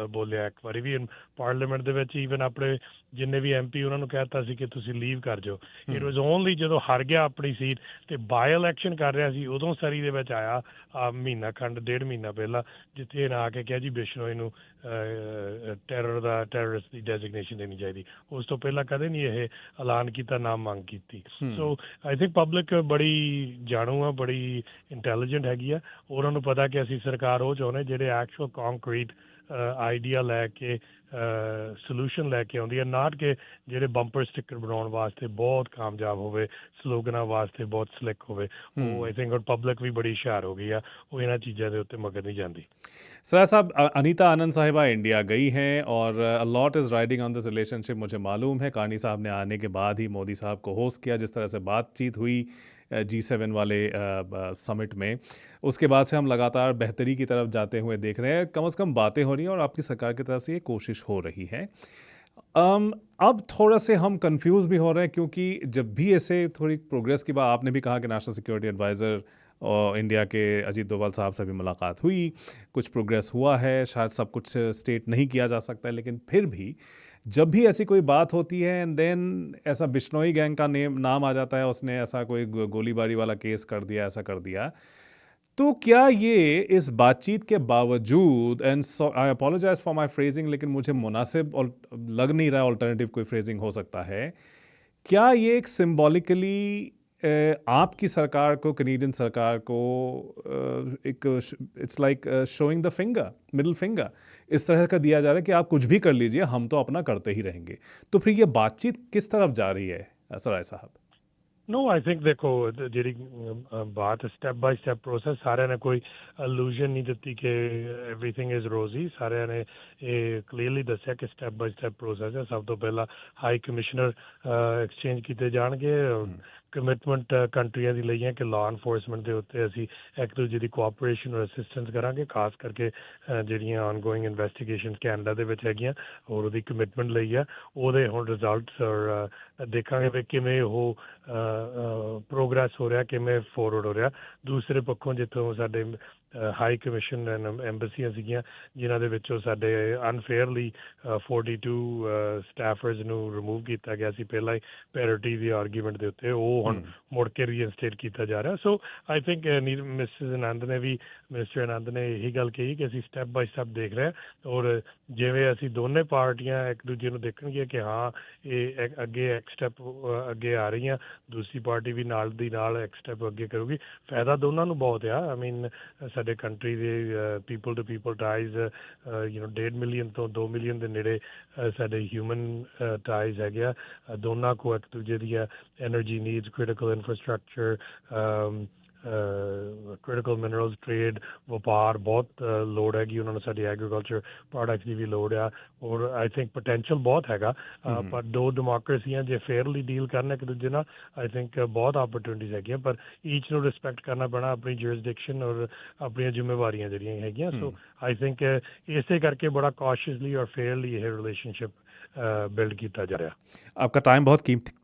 ਬੋਲਿਆ ਇੱਕ ਵਾਰੀ ਵੀ। ਪਾਰਲੀਮੈਂਟ ਦੇ ਵਿੱਚ ਈਵਨ ਆਪਣੇ ਜਿੰਨੇ ਵੀ MP ਉਹਨਾਂ ਨੂੰ ਕਹਿਤਾ ਸੀ ਕਿ ਤੁਸੀਂ ਲੀਵ ਕਰ ਜਾਓ। ਇਟ ਵਾਜ਼ ਓਨਲੀ ਜਦੋਂ ਹਾਰ ਗਿਆ ਆਪਣੀ ਸੀਟ ਤੇ ਬਾਈ ਇਲੈਕਸ਼ਨ ਕਰ ਰਿਹਾ ਸੀ, ਉਦੋਂ ਸਰੀ ਦੇ ਵਿੱਚ ਆਇਆ ਮਹੀਨਾ ਖੰਡ, 1.5 ਮਹੀਨਾ ਪਹਿਲਾਂ, ਜਿੱਥੇ ਇਹਨਾਂ ਆ ਕੇ ਕਿਹਾ ਜੀ ਬਿਸ਼ਨੋਈ ਨੂੰ ਟੈਰਰਿਸਟ ਦੀ ਡੈਜ਼ਿਗਨੇਸ਼ਨ ਦੇਣੀ ਚਾਹੀਦੀ। ਉਸ ਤੋਂ ਪਹਿਲਾਂ ਕਦੇ ਨਹੀਂ ਇਹ ਐਲਾਨ ਕੀਤਾ, ਨਾ ਮੰਗ ਕੀਤੀ। ਸੋ ਆਈ ਥਿੰਕ ਪਬਲਿਕ ਬੜੀ ਜਾਣੂ ਆ, ਬੜੀ ਇੰਟੈਲੀਜੈਂਟ ਹੈਗੀ ਆ। ਉਹਨਾਂ ਨੂੰ ਪਤਾ ਕਿ ਅਸੀਂ ਸਰਕਾਰ ਉਹ ਚਾਹੁੰਦੇ ਜਿਹੜੇ ਐਕਚੁਅਲ ਕੰਕਰੀਟ ਆਈਡੀਆ ਲੈ ਕੇ ਸੋਲੂਸ਼ਨ ਲੈ ਕੇ ਆਉਂਦੀ ਹੈ, ਨਾ ਕਿ ਜਿਹੜੇ ਬੰਪਰ ਸਟਿੱਕਰ ਬਣਾਉਣ ਵਾਸਤੇ ਬਹੁਤ ਕਾਮਯਾਬ ਹੋਵੇ, ਸਲੋਗਨਾਂ ਵਾਸਤੇ ਬਹੁਤ ਸਲਿੱਕ ਹੋਵੇ। ਉਹ ਆਈ ਥਿੰਕ ਪਬਲਿਕ ਵੀ ਬੜੀ ਹੁਸ਼ਿਆਰ ਹੋ ਗਈ ਆ, ਉਹ ਇਹਨਾਂ ਚੀਜ਼ਾਂ ਦੇ ਉੱਤੇ ਮਗਰ ਨਹੀਂ ਜਾਂਦੀ। सराय साहब, अनीता आनंद साहिबा इंडिया गई हैं और a lot is riding on this relationship. मुझे मालूम है कार्नी साहब ने आने के बाद ही मोदी साहब को होस्ट किया, जिस तरह से बातचीत हुई G7 वाले समिट में, उसके बाद से हम लगातार बेहतरी की तरफ जाते हुए देख रहे हैं। कम से कम बातें हो रही हैं और आपकी सरकार की तरफ से ये कोशिश हो रही है। अब थोड़ा से हम कंफ्यूज भी हो रहे हैं, क्योंकि जब भी ऐसे थोड़ी प्रोग्रेस की बात, आपने भी कहा कि नेशनल सिक्योरिटी एडवाइज़र और इंडिया के अजीत डोभाल साहब से भी मुलाकात हुई, कुछ प्रोग्रेस हुआ है, शायद सब कुछ स्टेट नहीं किया जा सकता है, लेकिन फिर भी जब भी ऐसी कोई बात होती है एंड देन ऐसा बिश्नोई गैंग का नाम आ जाता है, उसने ऐसा कोई गोलीबारी वाला केस कर दिया, ऐसा कर दिया, तो क्या ये इस बातचीत के बावजूद, and I apologise for my phrasing, लेकिन मुझे मुनासिब और लग नहीं रहा अल्टरनेटिव कोई फ्रेजिंग हो सकता है, क्या ये एक सिम्बॉलिकली आपकी सरकार को, कनेडियन सरकार को एक it's like showing the finger, middle finger इस तरह का दिया जा रहा है कि आप कुछ भी कर लीजिए, हम तो अपना करते ही रहेंगे? तो फिर ये बातचीत किस तरफ जा रही है सराय साहब? नो, आई थिंक देखो ਜਿਹੜੀ ਬਾਤ ਸਟੈਪ ਬਾਈ ਸਟੈਪ ਪ੍ਰੋਸੈਸ, ਸਾਰਿਆਂ ਨੇ ਕੋਈ ਇਲੂਜ਼ਨ ਨਹੀਂ ਦਿੱਤੀ ਕਿ ਐਵਰੀਥਿੰਗ ਇਜ਼ ਰੋਜ਼ੀ। ਸਾਰਿਆਂ ਨੇ ਇਹ ਕਲੀਅਰਲੀ ਦੱਸਿਆ ਕਿ ਸਟੈਪ ਬਾਈ ਸਟੈਪ ਪ੍ਰੋਸੈਸ ਹੈ। ਸਭ ਤੋਂ ਪਹਿਲਾਂ ਹਾਈ ਕਮਿਸ਼ਨਰ ਐਕਸਚੇਂਜ ਕੀਤੇ ਜਾਣਗੇ। ਕਮਿਟਮੈਂਟ ਕੰਟਰੀਆਂ ਦੀ ਲਈ ਹੈ ਕਿ ਲਾਅ ਐਨਫੋਰਸਮੈਂਟ ਦੇ ਉੱਤੇ ਅਸੀਂ ਇੱਕ ਦੂਜੇ ਦੀ ਕੋਆਪਰੇਸ਼ਨ ਔਰ ਅਸਿਸਟੈਂਸ ਕਰਾਂਗੇ, ਖਾਸ ਕਰਕੇ ਜਿਹੜੀਆਂ ਆਨਗੋਇੰਗ ਇਨਵੈਸਟੀਗੇਸ਼ਨ ਕੈਨੇਡਾ ਦੇ ਵਿੱਚ ਹੈਗੀਆਂ, ਔਰ ਉਹਦੀ ਕਮਿਟਮੈਂਟ ਲਈ ਆ। ਉਹਦੇ ਹੁਣ ਰਿਜ਼ਲਟਸ ਔਰ ਦੇਖਾਂਗੇ ਵੀ ਕਿਵੇਂ ਉਹ ਪ੍ਰੋਗਰੈਸ ਹੋ ਰਿਹਾ, ਕਿਵੇਂ ਫੋਰਵਰਡ ਹੋ ਰਿਹਾ। ਦੂਸਰੇ ਪੱਖੋਂ ਜਿੱਥੋਂ ਸਾਡੇ ਹਾਈ ਕਮਿਸ਼ਨ ਐਂਬੈਸੀਆਂ ਸੀਗੀਆਂ, ਜਿਨ੍ਹਾਂ ਦੇ ਵਿੱਚੋਂ ਸਾਡੇ ਅਨਫੇਅਰਲੀ 42 ਸਟਾਫਰਜ਼ ਨੂੰ ਰਿਮੂਵ ਕੀਤਾ ਗਿਆ ਸੀ ਪਹਿਲਾਂ ਹੀ ਪੈਰਿਟੀ ਦੀ ਆਰਗੂਮੈਂਟ ਦੇ ਉੱਤੇ, ਉਹ ਹੁਣ ਮੁੜ ਕੇ ਰੀਇਨਸਟੇਟ ਕੀਤਾ ਜਾ ਰਿਹਾ। ਸੋ ਆਈ ਥਿੰਕ ਮਿਸਿਸ ਆਨੰਦ ਨੇ ਵੀ, ਮਿਨਿਸਟਰ ਆਨੰਦ ਨੇ ਇਹੀ ਗੱਲ ਕਹੀ ਕਿ ਅਸੀਂ ਸਟੈਪ ਬਾਈ ਸਟੈਪ ਦੇਖ ਰਹੇ ਹਾਂ, ਔਰ ਜਿਵੇਂ ਅਸੀਂ ਦੋਨੇ ਪਾਰਟੀਆਂ ਇੱਕ ਦੂਜੇ ਨੂੰ ਦੇਖਣਗੀਆਂ ਕਿ ਹਾਂ ਇਹ ਅੱਗੇ ਇੱਕ ਸਟੈਪ ਅੱਗੇ ਆ ਰਹੀਆਂ, ਦੂਸਰੀ ਪਾਰਟੀ ਵੀ ਨਾਲ ਦੀ ਨਾਲ ਇੱਕ ਸਟੈਪ ਅੱਗੇ ਕਰੂਗੀ, ਫਾਇਦਾ ਦੋਨਾਂ ਨੂੰ ਬਹੁਤ ਆ। ਆਈ ਮੀਨ ਸਾਡੇ ਕੰਟਰੀ ਦੇ people to people ties 1.5 million ਤੋਂ 2 ਮਿਲੀਅਨ ਦੇ ਨੇੜੇ ਸਾਡੇ ਹਿਊਮਨ ਟਾਈਜ਼ ਹੈਗੇ ਆ। ਦੋਨਾਂ ਕੋ ਇੱਕ ਦੂਜੇ ਦੀਆਂ energy needs, critical infrastructure, critical minerals, trade, ਵਪਾਰ ਬਹੁਤ ਲੋੜ ਹੈਗੀ ਉਹਨਾਂ ਨੂੰ। ਸਾਡੀ ਐਗਰੀਕਲਚਰ ਪ੍ਰੋਡਕਟਸ ਦੀ ਵੀ ਲੋੜ ਆ, ਔਰ ਆਈ ਥਿੰਕ ਪੋਟੈਂਸ਼ੀਅਲ ਬਹੁਤ ਹੈਗਾ। ਪਰ ਦੋ ਡੈਮੋਕ੍ਰੇਸੀਆਂ ਜੇ ਫੇਅਰਲੀ ਡੀਲ ਕਰਨ ਇੱਕ ਦੂਜੇ ਨਾਲ, ਆਈ ਥਿੰਕ ਬਹੁਤ ਆਪਰਚੁਨਿਟੀਜ਼ ਹੈਗੀਆਂ। ਪਰ ਈਚ ਨੂੰ ਰਿਸਪੈਕਟ ਕਰਨਾ ਪੈਣਾ, ਆਪਣੀ ਜੁਰਿਸਡਿਕਸ਼ਨ ਔਰ ਆਪਣੀਆਂ ਜ਼ਿੰਮੇਵਾਰੀਆਂ ਜਿਹੜੀਆਂ ਹੈਗੀਆਂ। ਸੋ ਆਈ ਥਿੰਕ ਇਸੇ ਕਰਕੇ ਬੜਾ ਕੌਸ਼ੀਅਸਲੀ ਔਰ ਫੇਅਰਲੀ ਇਹ ਰਿਲੇशनशिप बिल्ड किया जा रहा है। आपका टाइम बहुत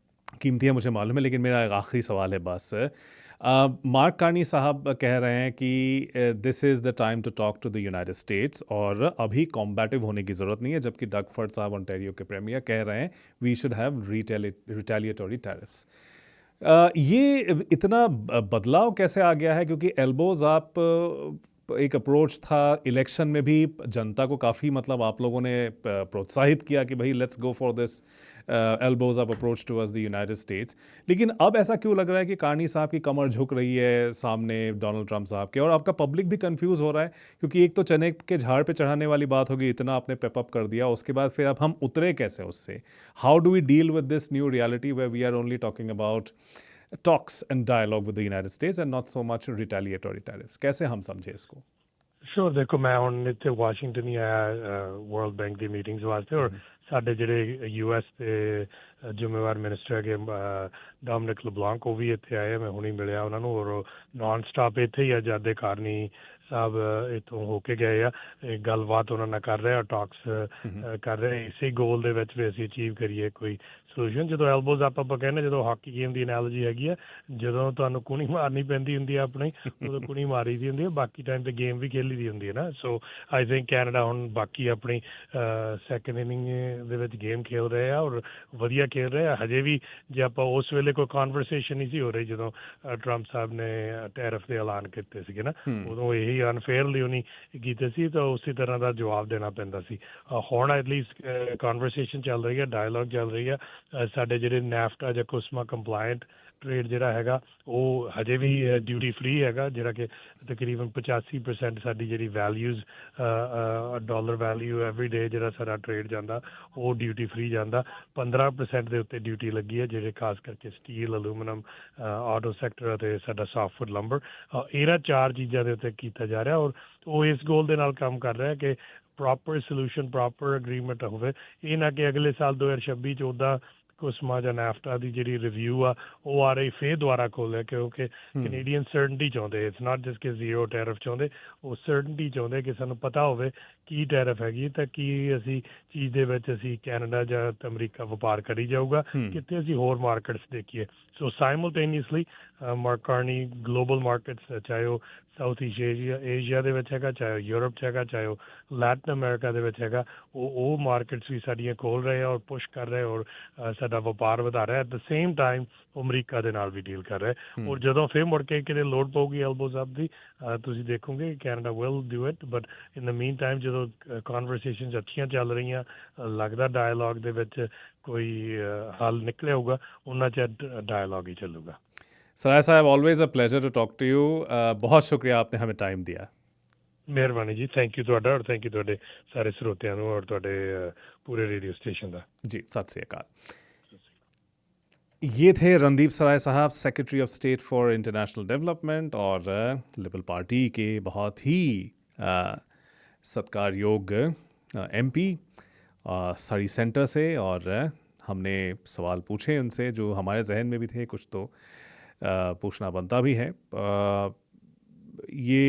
कीमती है, मुझे मालूम है, लेकिन मेरा एक आखिरी सवाल है बस। मार्क कार्नी साहब कह रहे हैं कि this is the time to talk to the United States और अभी कॉम्बैटिव होने की ज़रूरत नहीं है, जबकि डग फॉर्ड साहब ओंटारियो के प्रीमियर कह रहे हैं we should have retaliatory tariffs. ये इतना बदलाव कैसे आ गया है, क्योंकि एल्बोज आप एक अप्रोच था इलेक्शन में भी, जनता को काफ़ी मतलब आप लोगों ने प्रोत्साहित किया कि भाई let's go for this elbows up approach towards the United states. लेकिन अब ऐसा क्यों लग रहा है कि कार्नी साहब की कमर झुक रही है सामने डोनाल्ड ट्रंप साहब के, और आपका पब्लिक भी कंफ्यूज हो रहा है? क्योंकि एक तो चने के झाड़ पे चढ़ाने वाली बात होगी, इतना आपने पेप अप कर दिया, उसके बाद फिर अब हम उतरे कैसे उससे? How do we deal with this new reality where we are only talking about talks and dialogue with the United States and not so much retaliatory tariffs? कैसे हम समझे इसको? ਸ਼ੋਰ ਦੇਖੋ, ਮੈਂ ਹੁਣ ਇੱਥੇ ਵਾਸ਼ਿੰਗਟਨ ਹੀ ਆਇਆ ਵਰਲਡ ਬੈਂਕ ਦੀ ਮੀਟਿੰਗਸ ਵਾਸਤੇ, ਔਰ ਸਾਡੇ ਜਿਹੜੇ ਯੂਐਸ ਦੇ ਜ਼ਿੰਮੇਵਾਰ ਮਿਨਿਸਟਰ ਹੈਗੇ ਡੋਮਿਨਿਕ ਲਬਲਾਂਕ, ਉਹ ਵੀ ਇੱਥੇ ਆਏ। ਮੈਂ ਹੁਣੀ ਮਿਲਿਆ ਉਹਨਾਂ ਨੂੰ, ਔਰ ਨਾਨ ਸਟਾਪ ਇੱਥੇ ਹੀ ਆਜ਼ਾਦੇ ਕਾਰਨੀ ਸਾਹਿਬ ਇੱਥੋਂ ਹੋ ਕੇ ਗਏ ਆ। ਗੱਲਬਾਤ ਉਹਨਾਂ ਨਾਲ ਕਰ ਰਹੇ ਆ, ਟਾਕਸ ਕਰ ਰਹੇ, ਇਸੇ ਗੋਲ ਦੇ ਵਿੱਚ ਵੀ ਅਸੀਂ ਅਚੀਵ ਕਰੀਏ ਕੋਈ ਸੋਲੂਸ਼ਨ। ਜਦੋਂ ਐਲਬੋਜ਼ ਆਪਾਂ ਕਹਿੰਦੇ, ਜਦੋਂ ਹਾਕੀ ਗੇਮ ਦੀ ਐਨਾਲੋਜੀ ਹੈਗੀ ਆ, ਜਦੋਂ ਤੁਹਾਨੂੰ ਕੁਣੀ ਮਾਰਨੀ ਪੈਂਦੀ ਹੁੰਦੀ ਆ ਆਪਣੀ, ਉਦੋਂ ਕੁਣੀ ਮਾਰੀ ਦੀ ਹੁੰਦੀ ਹੈ, ਬਾਕੀ ਟਾਈਮ ਤੇ ਗੇਮ ਵੀ ਖੇਲੀ ਦੀ ਹੁੰਦੀ ਹੈ ਨਾ। ਸੋ ਆਈ ਥਿੰਕ ਕੈਨੇਡਾ ਹੁਣ ਬਾਕੀ ਆਪਣੀ ਸੈਕਿੰਡ ਇਨਿੰਗ ਦੇ ਵਿੱਚ ਗੇਮ ਖੇਲ ਰਹੇ ਆ, ਔਰ ਵਧੀਆ ਖੇਲ ਰਹੇ ਆ। ਹਜੇ ਵੀ ਜੇ ਆਪਾਂ ਉਸ ਵੇਲੇ ਕੋਈ ਕਨਵਰਸੇਸ਼ਨ ਨਹੀਂ ਸੀ ਹੋ ਰਹੀ ਜਦੋਂ ਟਰੰਪ ਸਾਹਿਬ ਨੇ ਟੈਰਿਫ ਦੇ ਐਲਾਨ ਕੀਤੇ ਸੀਗੇ ਨਾ, ਉਦੋਂ ਇਹੀ ਅਨਫੇਅਰਲੀ ਉਹਨੀ ਕੀਤੇ ਸੀ, ਤਾਂ ਉਸੇ ਤਰ੍ਹਾਂ ਦਾ ਜਵਾਬ ਦੇਣਾ ਪੈਂਦਾ ਸੀ। ਹੁਣ ਐਟਲੀਸਟ ਕਨਵਰਸੇਸ਼ਨ ਚੱਲ ਰਹੀ ਹੈ, ਡਾਇਲੋਗ ਚੱਲ ਰਹੀ ਹੈ। ਸਾਡੇ ਜਿਹੜੇ ਨੈਫਟਾ ਜਾਂ ਕੁਸਮਾ ਕੰਪਲਾਇੰਟ ਟ੍ਰੇਡ ਜਿਹੜਾ ਹੈਗਾ, ਉਹ ਹਜੇ ਵੀ ਡਿਊਟੀ ਫ੍ਰੀ ਹੈਗਾ, ਜਿਹੜਾ ਕਿ ਤਕਰੀਬਨ 85% ਸਾਡੀ ਜਿਹੜੀ values dollar value every day ਜਿਹੜਾ ਸਾਡਾ ਟ੍ਰੇਡ ਜਾਂਦਾ, ਉਹ ਡਿਊਟੀ ਫ੍ਰੀ ਜਾਂਦਾ। 15% ਦੇ ਉੱਤੇ ਡਿਊਟੀ ਲੱਗੀ ਹੈ, ਜਿਹੜੇ ਖਾਸ ਕਰਕੇ ਸਟੀਲ, ਅਲੂਮੀਨੀਅਮ, ਆਟੋ ਸੈਕਟਰ ਅਤੇ ਸਾਡਾ ਸਾਫਟਵੁੱਡ ਲੰਬਰ। ਇਹਨਾਂ 4 ਚੀਜ਼ਾਂ ਦੇ ਉੱਤੇ ਕੀਤਾ ਜਾ ਰਿਹਾ, ਔਰ ਉਹ ਇਸ ਗੋਲ ਦੇ ਨਾਲ ਕੰਮ ਕਰ ਰਿਹਾ ਕਿ ਪ੍ਰੋਪਰ ਸੋਲੂਸ਼ਨ, ਪ੍ਰੋਪਰ ਅਗਰੀਮੈਂਟ ਹੋਵੇ। ਇਹ ਨਾ ਕਿ ਅਗਲੇ ਸਾਲ 2026 'ਚ ਉੱਦਾਂ ਕੁਸਮਾ ਜਾਂ ਨੈਫਟਾ ਦੀ ਜਿਹੜੀ ਰਿਵਿਊ ਆ, ਉਹ ਆ ਰਹੀ ਫੇਰ ਦੁਬਾਰਾ ਖੋਲਿਆ, ਕਿਉਂਕਿ ਕੈਨੇਡੀਅਨ ਸਰਟਨਟੀ ਚਾਹੁੰਦੇ। ਇਟਸ ਨਾਟ ਜਸਟ ਕਿ ਜ਼ੀਰੋ ਟੈਰਿਫ ਚਾਹੁੰਦੇ, ਉਹ ਸਰਟਨਟੀ ਚਾਹੁੰਦੇ ਕਿ ਸਾਨੂੰ ਪਤਾ ਹੋਵੇ ਕੀ ਟੈਰਿਫ ਹੈਗੀ, ਤਾਂ ਕੀ ਅਸੀਂ ਚੀਜ਼ ਦੇ ਵਿੱਚ ਅਸੀਂ ਕੈਨੇਡਾ ਜਾਂ ਅਮਰੀਕਾ ਵਪਾਰ ਕਰੀ ਜਾਊਗਾ, ਕਿੱਥੇ ਅਸੀਂ ਹੋਰ ਮਾਰਕੀਟਸ ਦੇਖੀਏ। So simultaneously Mark Carney global markets, ਚਾਹੇ ਉਹ ਸਾਊਥ ਈਸਟ ਏਸ਼ੀਆ ਦੇ ਵਿੱਚ ਹੈਗਾ, ਚਾਹੇ ਉਹ ਯੂਰਪ 'ਚ ਹੈਗਾ, ਚਾਹੇ ਉਹ ਲੈਟਨ ਅਮਰੀਕਾ ਦੇ ਵਿੱਚ ਹੈਗਾ, ਉਹ ਮਾਰਕੀਟਸ ਵੀ ਸਾਡੀਆਂ ਖੋਲ੍ਹ ਰਹੇ ਆ ਔਰ ਪੁਸ਼ ਕਰ ਰਹੇ, ਔਰ ਸਾਡਾ ਵਪਾਰ ਵਧਾ ਰਿਹਾ। ਐਟ ਦ ਸੇਮ ਟਾਈਮ ਉਹ ਅਮਰੀਕਾ ਦੇ ਨਾਲ ਵੀ ਡੀਲ ਕਰ ਰਹੇ। ਔਰ ਜਦੋਂ ਫਿਰ ਮੁੜ ਕੇ ਕਿਤੇ ਲੋੜ ਪਊਗੀ ਐਲਬੋਜ਼ ਅਪ ਦੀ, ਤੁਸੀਂ ਦੇਖੋਗੇ Canada will do it. But in the mean time ਜਦੋਂ ਕਨਵਰਸੇਸ਼ਨਸ ਅੱਛੀਆਂ ਚੱਲ ਰਹੀਆਂ, ਲੱਗਦਾ ਡਾਇਲੋਗ ਦੇ ਵਿੱਚ ਕੋਈ ਹੱਲ ਨਿਕਲਿਆ ਹੋਊਗਾ, ਉਹਨਾਂ 'ਚ ਡਾਇਲੋਗ ਹੀ ਚੱਲੂਗਾ। सराय साहब, always a pleasure to talk to you. बहुत शुक्रिया आपने हमें टाइम दिया। ਮਿਹਰਬਾਨੀ ਜੀ, ਥੈਂਕ ਯੂ ਤੁਹਾਡਾ, ਔਰ ਥੈਂਕ ਯੂ ਤੁਹਾਡੇ ਸਾਰੇ ਸਰੋਤਿਆਂ ਨੂੰ ਔਰ ਤੁਹਾਡੇ ਪੂਰੇ ਰੇਡੀਓ ਸਟੇਸ਼ਨ ਦਾ जी, सत श्री अकाल। ये थे रणदीप सराय साहब, secretary of state for international development और लिबरल पार्टी के बहुत ही सत्कार योग्य एमपी सरी सेंटर से। और हमने सवाल पूछे उनसे जो हमारे जहन में भी थे, कुछ तो पूछना बनता भी है। ये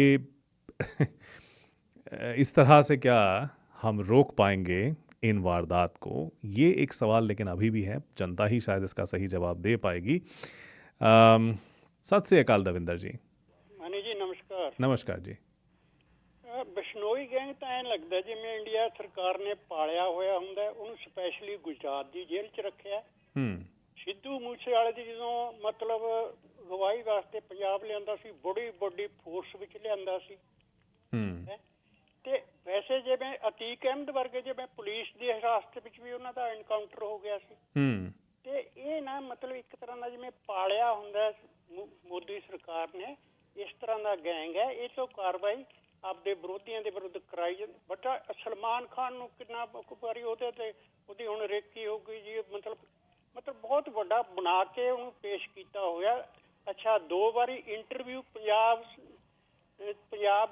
इस तरह से क्या हम रोक पाएंगे इन वारदात को, ये एक सवाल लेकिन अभी भी है। जनता ही शायद इसका सही जवाब दे पाएगी। सत श्री अकाल दविंदर जी। मानी जी नमस्कार। नमस्कार जी। ਬਿਸ਼ਨੋਈ ਗੈਂਗ ਤਾਂ ਐਂ ਲੱਗਦਾ ਜਿਵੇਂ ਇੰਡੀਆ ਸਰਕਾਰ ਨੇ ਪਾਲਿਆ ਹੋਇਆ ਹੁੰਦਾ, ਉਹਨੂੰ ਸਪੈਸ਼ਲੀ ਗੁਜਰਾਤ ਦੀ ਜੇਲ੍ਹ 'ਚ ਰੱਖਿਆ। ਸਿੱਧੂ ਮੂਸੇਵਾਲੇ ਦੀ ਜਦੋਂ ਮਤਲਬ ਗਵਾਹੀ ਵਾਸਤੇ ਪੰਜਾਬ ਲਿਆਂਦਾ ਸੀ, ਬੜੀ ਵੱਡੀ ਫੋਰਸ ਵਿੱਚ ਲਿਆਂਦਾ ਸੀ। ਤੇ ਵੈਸੇ ਜਿਵੇਂ ਅਤੀਕ ਅਹਿਮਦ ਵਰਗੇ ਜਿਵੇਂ ਪੁਲਿਸ ਦੀ ਹਿਰਾਸਤ ਵਿੱਚ ਵੀ ਉਹਨਾਂ ਦਾ ਐਨਕਾਊਂਟਰ ਹੋ ਗਿਆ ਸੀ। ਤੇ ਇਹ ਨਾ ਮਤਲਬ ਇੱਕ ਤਰ੍ਹਾਂ ਦਾ ਜਿਵੇਂ ਪਾਲਿਆ ਹੁੰਦਾ ਮੋਦੀ ਸਰਕਾਰ ਨੇ, ਇਸ ਤਰ੍ਹਾਂ ਦਾ ਗੈਂਗ ਹੈ। ਇਹ ਤੋਂ ਕਾਰਵਾਈ ਆਪਦੇ ਵਿਰੋਧੀਆਂ ਦੇ ਵਿਰੁੱਧ ਕਰਾਈ ਜਾਂਦੀ। ਬਟ ਸਲਮਾਨ ਖਾਨ ਨੂੰ ਕਿੰਨਾ ਵਾਰੀ ਉਹਦੇ ਤੇ ਉਹਦੀ ਹੁਣ ਰੇਕੀ ਹੋ ਗਈ ਜੀ, ਮਤਲਬ ਬਹੁਤ ਵੱਡਾ ਬਣਾ ਕੇ ਉਹਨੂੰ ਪੇਸ਼ ਕੀਤਾ ਹੋਇਆ। ਅੱਛਾ, 2 ਵਾਰੀ ਇੰਟਰਵਿਊ ਪੰਜਾਬ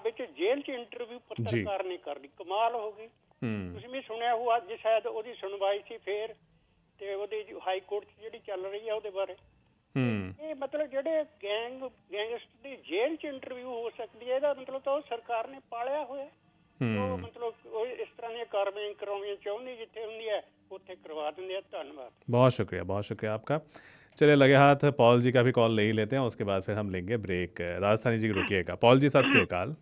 ਵਿੱਚ ਜੇਲ੍ਹ 'ਚ ਇੰਟਰਵਿਊ ਪੱਤਰਕਾਰ ਨੇ ਕਰ ਲਈ, ਕਮਾਲ ਹੋ ਗਈ। ਤੁਸੀਂ ਵੀ ਸੁਣਿਆ ਹੋ, ਅੱਜ ਸ਼ਾਇਦ ਉਹਦੀ ਸੁਣਵਾਈ ਸੀ ਫੇਰ, ਤੇ ਉਹਦੀ ਹਾਈ ਕੋਰਟ 'ਚ ਜਿਹੜੀ ਚੱਲ ਰਹੀ ਹੈ ਉਹਦੇ ਬਾਰੇ। ਇਹ ਮਤਲਬ ਜਿਹੜੇ ਗੈਂਗਸਟਰ ਦੀ ਜੇਲ੍ਹ 'ਚ ਇੰਟਰਵਿਊ ਹੋ ਸਕਦੀ ਹੈ, ਇਹਦਾ ਮਤਲਬ ਤਾਂ ਉਹ ਸਰਕਾਰ ਨੇ ਪਾਲਿਆ ਹੋਇਆ। ਉਹ ਮਤਲਬ ਉਹ ਇਸ ਤਰ੍ਹਾਂ ਦੀਆਂ ਕਾਰਵਾਈਆਂ ਕਰਵਾਉਣੀਆਂ ਚਾਹੁੰਦੀ, ਜਿੱਥੇ ਹੁੰਦੀ ਹੈ ਉੱਥੇ करवा देंगे। धन्यवाद। बहुत शुक्रिया आपका। चलिए लगे हाथ पॉल जी का भी कॉल ले ही लेते हैं, उसके बाद फिर हम लेंगे ब्रेक। राजस्थानी जी रुकिएगा। पॉल जी सत श्री अकाल।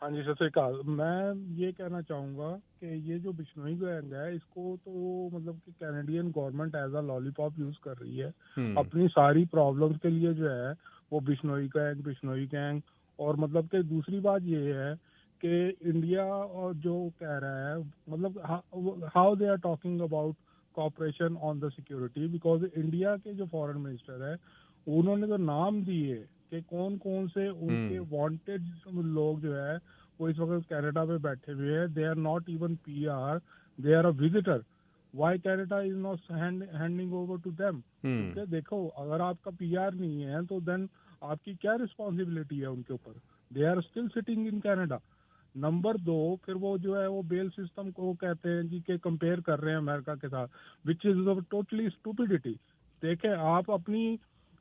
हाँ जी, सत श्री अकाल। मैं ये कहना चाहूँगा कि ये जो बिश्नोई गैंग है इसको तो मतलब कि Canadian government as a lollipop use कर रही है अपनी सारी प्रॉब्लम्स के लिए जो है वो बिश्नोई गैंग। और मतलब कि दूसरी बात ये है कि इंडिया और जो कह रहा है मतलब how they are talking about cooperation on the security, because India के जो फॉरेन मिनिस्टर है उन्होंने तो नाम दिए कि कौन कौन से उनके वांटेड लोग जो है वो इस वक्त कनाडा में बैठे हुए हैं। They are not even PR, they are a visitor. Why Canada is not handing over to them? क्योंकि देखो अगर आपका PR नहीं है तो देन आपकी क्या रिस्पॉन्सिबिलिटी है उनके ऊपर? They are still sitting in Canada. Number 2, फिर वो जो है वो बेल सिस्टम को कहते हैं जी के कंपेयर कर रहे हैं अमेरिका के साथ, विच इज टोटली स्टूपिडिटी। देखें आप अपनी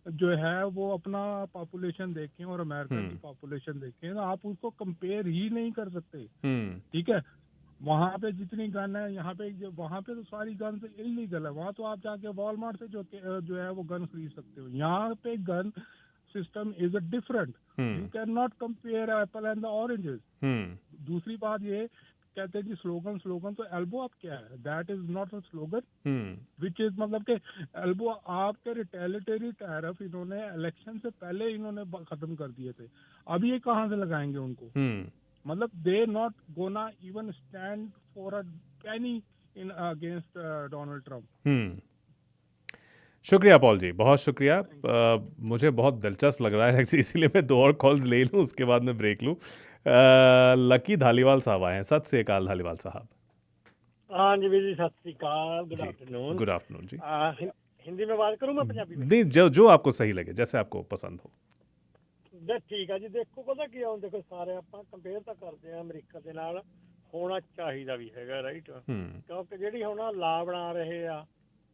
जो है वो अपना पॉपुलेशन देखें और अमेरिका की पॉपुलेशन देखें, तो आप उसको कंपेयर ही नहीं कर सकते। ठीक है, वहाँ पे जितनी गन है यहाँ पे वहाँ पे तो सारी गन से इलीगल है। वहाँ तो आप जाके वॉलमार्ट से जो है वो गन खरीद सकते हो। यहाँ पे gun system is a different. You can not compare Apple and the oranges. दूसरी बात ये कहते हैं कि स्लोगन तो एल्बो अप क्या है? That is not a slogan which is मतलब कि एल्बो आपके रिटेलिटरी टैरिफ इन्होंने इलेक्शन से पहले इन्होंने खत्म कर दिए थे। अब ये कहाँ से लगाएंगे उनको? मतलब they not gonna even stand for a Penney in against Donald Trump. शुक्रिया पॉल जी, बहुत शुक्रिया। मुझे बहुत दिलचस्प लग रहा है इसीलिए मैं 2 और कॉल्स ले लूँ उसके बाद मैं ब्रेक लूँ। लकी धालीवाल साहब आए हैं। सत श्री अकाल धालीवाल साहब। हाँ जी जी, सत श्री अकाल, गुड जी, आफ्टरनून। गुड आफ्टरनून जी। हिंदी में बात करूँ मैं पंजाबी में? नहीं, जो आपको सही लगे, जैसे आपको पसंद हो। ठीक है जी। देखो पता ਕੀ ਆ, देखो सारे ਆਪਾਂ ਕੰਪੇਅਰ ਤਾਂ ਕਰਦੇ ਆ ਅਮਰੀਕਾ ਦੇ ਨਾਲ, ਹੋਣਾ ਚਾਹੀਦਾ ਵੀ ਹੈਗਾ ਰਾਈਟ, ਕਿਉਂਕਿ ਜਿਹੜੀ ਹੁਣ ਲਾ ਬਣਾ ਰਹੇ ਆ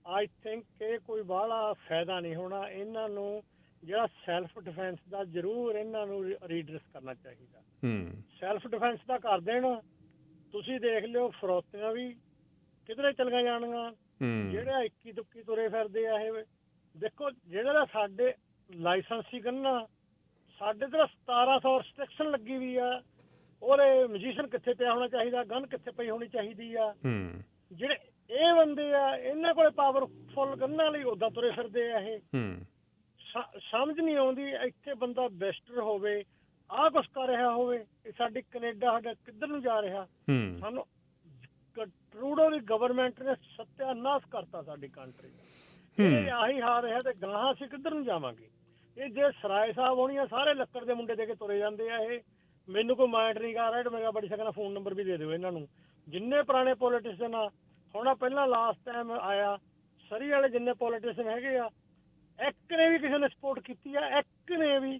ਆਈ ਥਿੰਕ ਇਹ ਕੋਈ ਬਾਹਲਾ ਫਾਇਦਾ ਨਹੀਂ ਹੋਣਾ ਇਹਨਾਂ ਨੂੰ। ਜਿਹੜਾ ਸੈਲਫ ਡਿਫੈਂਸ ਦਾ ਜ਼ਰੂਰ ਇਹਨਾਂ ਨੂੰ ਰੀਡਰਸ ਕਰਨਾ ਚਾਹੀਦਾ। ਸੈਲਫ ਡਿਫੈਂਸ ਦਾ ਕਰ ਦੇਣ, ਤੁਸੀਂ ਦੇਖ ਲਿਓ ਫਰੋਤੀਆਂ ਵੀ ਕਿਧਰੇ ਚਲੀਆਂ ਜਾਣਗੀਆਂ। ਜਿਹੜੇ 21 ਦੁੱਕੀ ਤੁਰੇ ਫਿਰਦੇ ਆ ਇਹ ਦੇਖੋ, ਜਿਹੜਾ ਸਾਡੇ ਲਾਇਸੈਂਸੀ ਗੰਨਾ ਸਾਡੇ ਤੇ 1700 ਰਿਸਟ੍ਰਿਕਸ਼ਨ ਲੱਗੀ ਵੀ ਆ। ਉਹਦੇ ਮਜੀਸ਼ਨ ਕਿੱਥੇ ਪਿਆ ਹੋਣਾ ਚਾਹੀਦਾ, ਗਨ ਕਿੱਥੇ ਪਈ ਹੋਣੀ ਚਾਹੀਦੀ ਆ। ਜਿਹੜੇ ਇਹ ਬੰਦੇ ਆ ਇਹਨਾਂ ਕੋਲੇ ਪਾਵਰਫੁਲ ਗੰਨਾਂ ਲਈ ਉਦਾਂ ਤੁਰੇ ਫਿਰਦੇ ਆ। ਇਹ ਸਮਝ ਨਹੀਂ ਆਉਂਦੀ ਇੱਥੇ ਬੰਦਾ ਬੈਸਟਰ ਹੋਵੇ, ਆਹ ਕੁਛ ਕਰ ਰਿਹਾ ਹੋਵੇ। ਸਾਡੀ ਕੈਨੇਡਾ ਸਾਡਾ ਕਿੱਧਰ ਨੂੰ ਜਾ ਰਿਹਾ? ਸਾਨੂੰ ਟਰੂਡੋ ਦੀ ਗਵਰਨਮੈਂਟ ਨੇ ਸੱਤਿਆਨਾਸ਼ ਕਰਤਾ ਸਾਡੀ ਕੰਟਰੀ ਦਾ। ਇਹ ਆਹੀ ਹਾਲ ਰਿਹਾ ਤੇ ਗਾਹਾਂ ਅਸੀਂ ਕਿੱਧਰ ਨੂੰ ਜਾਵਾਂਗੇ? ਇਹ ਜੇ ਸਰਾਏ ਸਾਹਿਬ ਹੋਣੀ ਆ ਸਾਰੇ ਲੱਕੜ ਦੇ ਮੁੰਡੇ ਦੇ ਕੇ ਤੁਰੇ ਜਾਂਦੇ ਆ। ਇਹ ਮੈਨੂੰ ਕੋਈ ਮਾਈਂਡ ਨਹੀਂ ਕਰ ਰਿਹਾ। ਮੈਂ ਬੜੀ ਸਕਦਾ ਫੋਨ ਨੰਬਰ ਵੀ ਦੇ ਦਿਓ ਇਹਨਾਂ ਨੂੰ, ਜਿੰਨੇ ਪੁਰਾਣੇ ਪੋਲੀਟੀਸ਼ੀਅਨ ਆ। ਹੁਣ ਪਹਿਲਾਂ ਲਾਸਟ ਟਾਈਮ ਆਇਆ ਸਰੀ ਵਾਲੇ ਜਿੰਨੇ ਪੋਲੀਟੀਸ਼ੀਅਨ ਹੈਗੇ ਆ, ਇੱਕ ਨੇ ਵੀ ਕਿਸੇ ਨੇ ਸਪੋਰਟ ਕੀਤੀ ਆ, ਇੱਕ ਨੇ ਵੀ।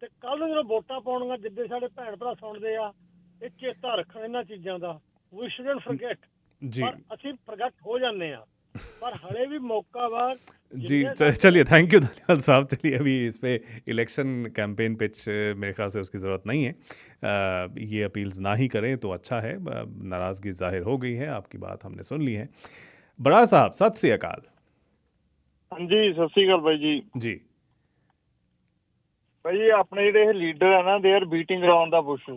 ਤੇ ਕੱਲ ਨੂੰ ਜਦੋਂ ਵੋਟਾਂ ਪਾਉਣੀਆਂ, ਜਿੱਦੇ ਸਾਡੇ ਭੈਣ ਭਰਾ ਸੁਣਦੇ ਆ, ਇਹ ਚੇਤਾ ਰੱਖਣ ਇਹਨਾਂ ਚੀਜ਼ਾਂ ਦਾ। ਵੀ ਸ਼ੁਡਨਟ ਫੋਰਗੇਟ। पर ਅਸੀਂ फॉरगेट हो जाने हैं, पर हले भी मौका बार जी। चलिए, थैंक यू धन्यवाद साहब। चलिए, अभी इस पे इलेक्शन कैंपेन पिच मेरे ख्याल से उसकी ज़रूरत नहीं है। ये अपील्स ना ही करें तो अच्छा है। नाराज़गी जाहिर हो गई है, आपकी बात हमने सुन ली है। बराड़ साहब सत श्री अकाल। हाँ जी, सत श्री अकाल भाई जी। जी भाई अपने ਜਿਹੜੇ ਲੀਡਰ ਹੈ ਨਾ, they are beating around the Bush.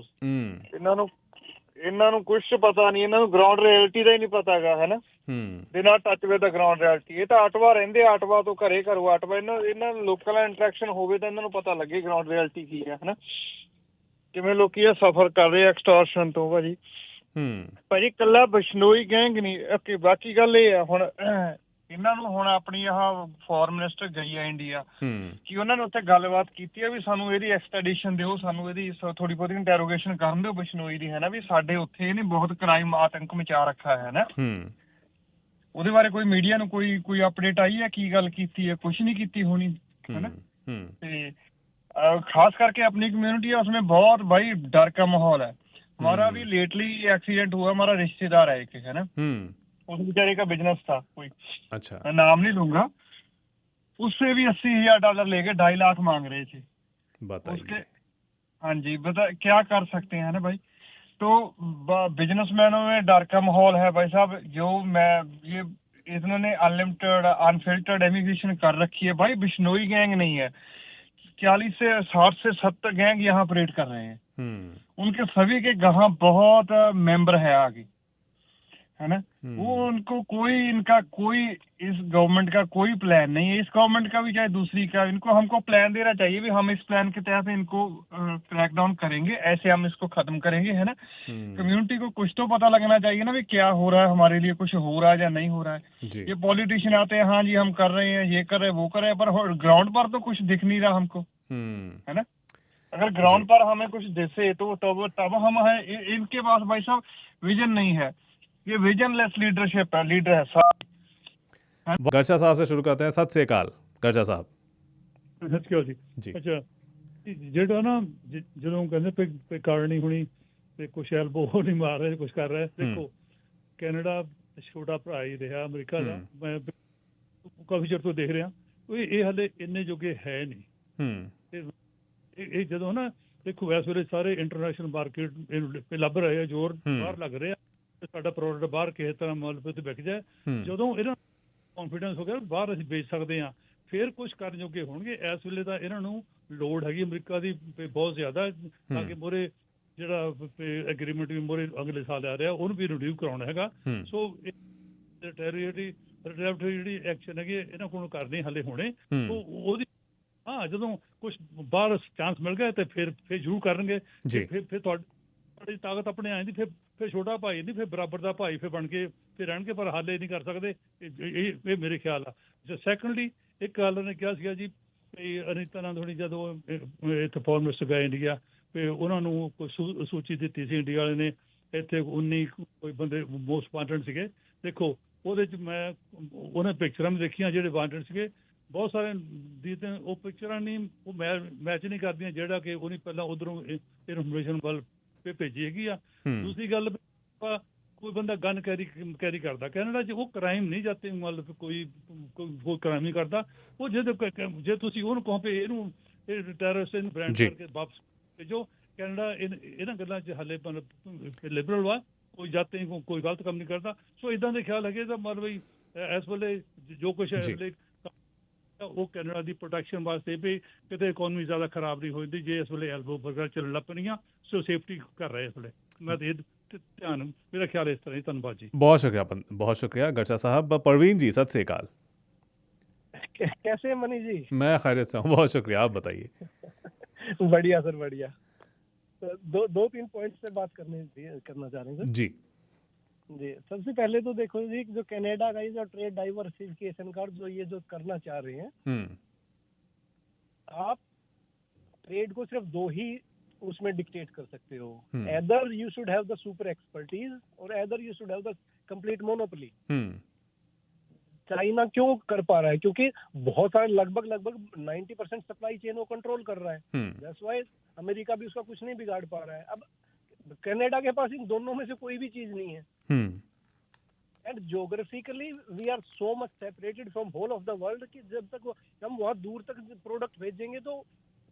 ਇਹਨਾਂ ਨੂੰ ਕੁਛ ਪਤਾ ਨਹੀਂ, ਇਹਨਾਂ ਨੂੰ ਗਰਾਊਂਡ ਰਿਐਲਿਟੀ ਦਾ ਹੀ ਨਹੀਂ ਪਤਾ ਹੈਗਾ, ਹੈ ਨਾ। They not touch with the ground reality. ਇਹ ਤਾਂ ਆਟਵਾ ਰਹਿੰਦੇ, ਆਟਵਾ ਤੋਂ ਘਰੇ ਘਰੋਂ ਆਟਵਾ। ਇਹਨਾਂ ਲੋਕਾਂ ਨਾਲ ਇੰਟਰੈਕਸ਼ਨ ਹੋਵੇ ਤਾਂ ਇਹਨਾਂ ਨੂੰ ਪਤਾ ਲੱਗੇ ਗਰਾਊਂਡ ਰਿਐਲਿਟੀ ਕੀ ਹੈ, ਹੈ ਨਾ। ਕਿਵੇਂ ਲੋਕੀ ਇਹ ਸਫਰ ਕਰ ਰਹੇ ਐਕਸਟੋਰਸ਼ਨ ਤੋਂ ਭਾਜੀ। ਭਾਜੀ ਇਕੱਲਾ ਬਿਸ਼ਨੋਈ ਗੈਂਗ ਨਹੀਂ, ਬਾਕੀ ਗੱਲ ਇਹ ਆ ਹੁਣ ਇਹਨਾਂ ਨੂੰ ਹੁਣ ਆਪਣੀ ਆਹ ਫੋਰਨ ਮਿਨਿਸਟਰ ਗਈ ਆ ਇੰਡੀਆ, ਕਿ ਉਹਨਾਂ ਨੇ ਉੱਥੇ ਗੱਲਬਾਤ ਕੀਤੀ ਆ ਵੀ ਸਾਨੂੰ ਇਹਦੀ ਐਕਸਟ੍ਰੈਡੀਸ਼ਨ ਦਿਓ, ਸਾਨੂੰ ਇਹਦੀ ਥੋੜੀ ਬਹੁਤੀ ਇੰਟੈਰੋਗੇਸ਼ਨ ਕਰਨ ਦਿਓ ਬਿਸ਼ਨੋਈ ਦੀ, ਹੈ ਨਾ। ਵੀ ਸਾਡੇ ਉੱਥੇ ਇਹਨੇ ਬਹੁਤ ਕ੍ਰਾਈਮ ਆਤੰਕ ਮਚਾ ਰੱਖਾ ਹੈ ਨਾ। ਉਹਦੇ ਬਾਰੇ ਕੋਈ ਮੀਡੀਆ ਨੂੰ ਕੋਈ ਅਪਡੇਟ ਆਈ ਹੈ? ਕੀ ਗੱਲ ਕੀਤੀ ਹੈ? ਕੁਛ नहीं ਕੀਤੀ ਹੋਣੀ, है ना। खास करके अपनी कम्युनिटी है उसमें बहुत भाई डर का माहौल है। हमारा अभी लेटली एक्सीडेंट हुआ, हमारा रिश्तेदार है एक, है ना। उस बेचारे का बिजनेस था कोई, अच्छा मैं नाम नहीं लूंगा, उससे भी $80,000 लेके 2.5 लाख मांग रहे थे। बताइए। हाँ जी, बता क्या कर सकते हैं ना भाई। तो बिजनेसमैनों में डर का माहौल है भाई साहब। जो मैं ये इन्होंने अनलिमिटेड अनफिल्टर्ड इमिग्रेशन कर रखी है भाई। बिश्नोई गैंग नहीं है, 40 से 60 से 70 गैंग यहाँ ऑपरेट कर रहे हैं। उनके सभी के यहाँ बहुत मेंबर है आगे, है ना। वो उनको कोई इस गवर्नमेंट का कोई प्लान नहीं है, इस गवर्नमेंट का भी चाहे दूसरी का, इनको हमको प्लान देना चाहिए भी हम इस प्लान के तहत इनको क्रैकडाउन करेंगे, ऐसे हम इसको खत्म करेंगे, है ना। कम्युनिटी को कुछ तो पता लगना चाहिए ना भी क्या हो रहा है, हमारे लिए कुछ हो रहा है या नहीं हो रहा है। ये पॉलिटिशियन आते हैं, हाँ जी हम कर रहे हैं, ये कर रहे हैं, वो कर रहे हैं, पर ग्राउंड पर तो कुछ दिख नहीं रहा हमको, है ना। अगर ग्राउंड पर हमें कुछ दिखे तो तब हम है। इनके पास भाई साहब विजन नहीं है, ये विजनलेस लीडरशिप है, लीडर है साहब। गर्चा साहब से शुरू करते हैं। सत श्री अकाल गर्चा साहब। ਸਤਿ ਸ਼੍ਰੀ ਅਕਾਲ ਜੀ। ਅੱਛਾ, ਜਿਹੜਾ ਨਾ ਜਦੋਂ ਕਹਿੰਦੇ ਪੇ ਕਾਰਣੀ ਹੋਣੀ ਤੇ ਕੁਛ ਐਲਬੋ ਨਹੀਂ ਮਾਰ ਰਹੇ, ਕੁਛ ਕਰ ਰਿਹਾ। ਦੇਖੋ ਕੈਨੇਡਾ ਛੋਟਾ ਭਰਾ ਹੀ ਰਿਹਾ ਅਮਰੀਕਾ ਦਾ, ਮੈਂ ਕਾਫੀ ਚਿਰ ਤੋਂ ਦੇਖ ਰਿਹਾ, ਇਹ ਹਲੇ ਇੰਨੇ ਜੋਗੇ ਹੈ ਨਹੀਂ। ਇਹ ਜਦੋਂ ਨਾ ਦੇਖੋ ਇਸ ਵੇਲੇ ਸਾਰੇ ਇੰਟਰਨੈਸ਼ਨਲ ਮਾਰਕੀਟ ਲੱਭ ਰਹੇ ਆ, ਜ਼ੋਰ ਬਾਹਰ ਲੱਗ ਰਿਹਾ, ਸਾਡਾ ਪ੍ਰੋਡਕਟ ਬਾਹਰ ਕਿਸੇ ਤਰ੍ਹਾਂ ਮੁੱਲ ਤੇ ਵਿਕ ਜਾਏ। ਜਦੋਂ ਇਹਨਾਂ ਕੌਨਫੀਡੈਂਸ ਹੋ ਗਿਆ ਬਾਹਰ ਅਸੀਂ ਵੇਚ ਸਕਦੇ ਹਾਂ, ਫਿਰ ਕੁਛ ਕਰਨ ਜੋਗੇ ਹੋਣਗੇ। ਇਸ ਵੇਲੇ ਤਾਂ ਇਹਨਾਂ ਨੂੰ ਲੋੜ ਹੈਗੀ ਅਮਰੀਕਾ ਦੀ ਬਹੁਤ ਜ਼ਿਆਦਾ, ਤਾਂ ਕਿ ਮੋਰੇ ਜਿਹੜਾ ਐਗਰੀਮੈਂਟ ਵੀ ਮੋਰੇ ਅਗਲੇ ਸਾਲ ਆ ਰਿਹਾ ਉਹਨੂੰ ਵੀ ਰਿਨਿਊ ਕਰਾਉਣਾ ਹੈਗਾ। ਸੋ ਜਿਹੜੀ ਐਕਸ਼ਨ ਹੈਗੀ ਇਹਨਾਂ ਕੋਲੋਂ ਕਰਨੀ ਹਾਲੇ ਹੋਣੇ। ਉਹਦੀ ਹਾਂ ਜਦੋਂ ਕੁਛ ਬਾਹਰ ਚਾਂਸ ਮਿਲ ਗਿਆ ਤੇ ਫਿਰ ਜ਼ਰੂਰ ਕਰਨਗੇ। ਫਿਰ ਤੁਹਾਡੀ ਤਾਕਤ ਆਪਣੇ ਆ ਜਾਂਦੀ, ਫਿਰ ਛੋਟਾ ਭਾਈ ਨਹੀਂ, ਫਿਰ ਬਰਾਬਰ ਦਾ ਭਾਈ ਫਿਰ ਬਣ ਕੇ ਫਿਰ ਰਹਿਣਗੇ, ਪਰ ਹਾਲੇ ਨਹੀਂ ਕਰ ਸਕਦੇ। ਇਹ ਮੇਰੇ ਖਿਆਲ ਆ। ਸੈਕੰਡਲੀ ਇੱਕ ਗੱਲ ਨੇ ਕਿਹਾ ਸੀਗਾ ਜੀ ਅਨੀਤਾ ਆਨੰਦ ਹੋਣੀ ਜਦੋਂ ਇੱਥੇ ਫੋਰਨ ਮਿਨਿਸਟਰ ਗਏ ਇੰਡੀਆ, ਤੇ ਉਹਨਾਂ ਨੂੰ ਕੋਈ ਸੂਚੀ ਦਿੱਤੀ ਸੀ ਇੰਡੀਆ ਵਾਲੇ ਨੇ, ਇੱਥੇ 19 ਕੋਈ ਬੰਦੇ ਮੋਸਟ ਵਾਂਟਡ ਸੀਗੇ। ਦੇਖੋ ਉਹਦੇ 'ਚ ਮੈਂ ਉਹਨਾਂ ਪਿਕਚਰਾਂ ਵੀ ਦੇਖੀਆਂ ਜਿਹੜੇ ਵਾਂਟਡ ਸੀਗੇ, ਬਹੁਤ ਸਾਰੇ ਦੀ ਤਾਂ ਉਹ ਪਿਕਚਰਾਂ ਨਹੀਂ ਉਹ ਮੈਚ ਨਹੀਂ ਕਰਦੀਆਂ ਜਿਹੜਾ ਕਿ ਉਹਨੇ ਪਹਿਲਾਂ ਉੱਧਰੋਂ ਇਨਫੋਰਮੇਸ਼ਨ ਵੱਲ ਭੇਜੀ ਹੈਗੀ ਆ। ਦੂਸਰੀ ਗੱਲ ਕੋਈ ਬੰਦਾ ਗਨ ਕੈਰੀ ਕਰਦਾ ਕੈਨੇਡਾ 'ਚ, ਉਹ ਕ੍ਰਾਈਮ ਨਹੀਂ ਜਾਂਦੇ, ਮਤਲਬ ਕੋਈ ਕ੍ਰਾਈਮ ਨਹੀਂ ਕਰਦਾ ਉਹ। ਜੇ ਤੁਸੀਂ ਉਹਨੂੰ ਕਹੋ ਵੀ ਇਹਨੂੰ ਟੈਰਰਿਸਟ ਇਹਨੂੰ ਬ੍ਰਾਂਡ ਕਰਕੇ ਵਾਪਸ ਭੇਜੋ, ਕੈਨੇਡਾ ਇਹਨਾਂ ਗੱਲਾਂ 'ਚ ਹਾਲੇ ਲਿਬਰਲ ਵਾ, ਕੋਈ ਜਾਤੇ ਕੋਈ ਗਲਤ ਕੰਮ ਨਹੀਂ ਕਰਦਾ। ਸੋ ਇੱਦਾਂ ਦੇ ਖਿਆਲ ਹੈਗੇ ਤਾਂ ਮਤਲਬ ਇਸ ਵੇਲੇ ਜੋ ਕੁਛ ਹੈ ਉਹ ਕੈਨੇਡਾ ਦੀ ਪ੍ਰੋਟੈਕਸ਼ਨ ਵਾਸਤੇ ਵੀ ਕਿਤੇ ਇਕੋਨਮੀ ਜ਼ਿਆਦਾ ਖਰਾਬ ਨਹੀਂ ਹੋ ਜਾਂਦੀ ਜੇ ਇਸ ਵੇਲੇ ਐਲਬੋ ਵਗੈਰਾ ਚੱਲਣ ਲੱਗ ਪਣੀਆਂ। ਸੋ ਸੇਫਟੀ ਕਰ ਰਹੇ ਇਸ ਵੇਲੇ। ਮੈਂ ਇਹ ध्यान मेरा ख्याल इस तरह। धन्यवाद जी। बहुत शुक्रिया गर्चा साहब। परवीन जी सत श्री अकाल। कैसे हैं मनी जी? मैं खैरियत से हूँ, बहुत शुक्रिया। आप बताइए। बढ़िया सर बढ़िया। तो दो तीन पॉइंट से बात करना चाह रहे हैं जी। सबसे पहले तो देखो जी, जो कनाडा का ये जो ट्रेड डाइवर्सिफिकेशन का जो ये जो करना चाह रहे हैं, आप ट्रेड को सिर्फ दो ही उसमें डिक्टेट कर सकते हो, either you should have the super expertise और either you should have the complete monopoly. China क्यों कर पा रहा है? क्योंकि बहुत सारे लगभग 90% सप्लाई चेन वो कंट्रोल कर रहा है। दैट्स व्हाई अमेरिका भी उसका कुछ नहीं बिगाड़ पा रहा है। अब कनाडा के पास इन दोनों में से कोई भी चीज नहीं है, and geographically we are so much separated from whole of the world कि जब तक हम वहां दूर तक प्रोडक्ट भेजेंगे तो,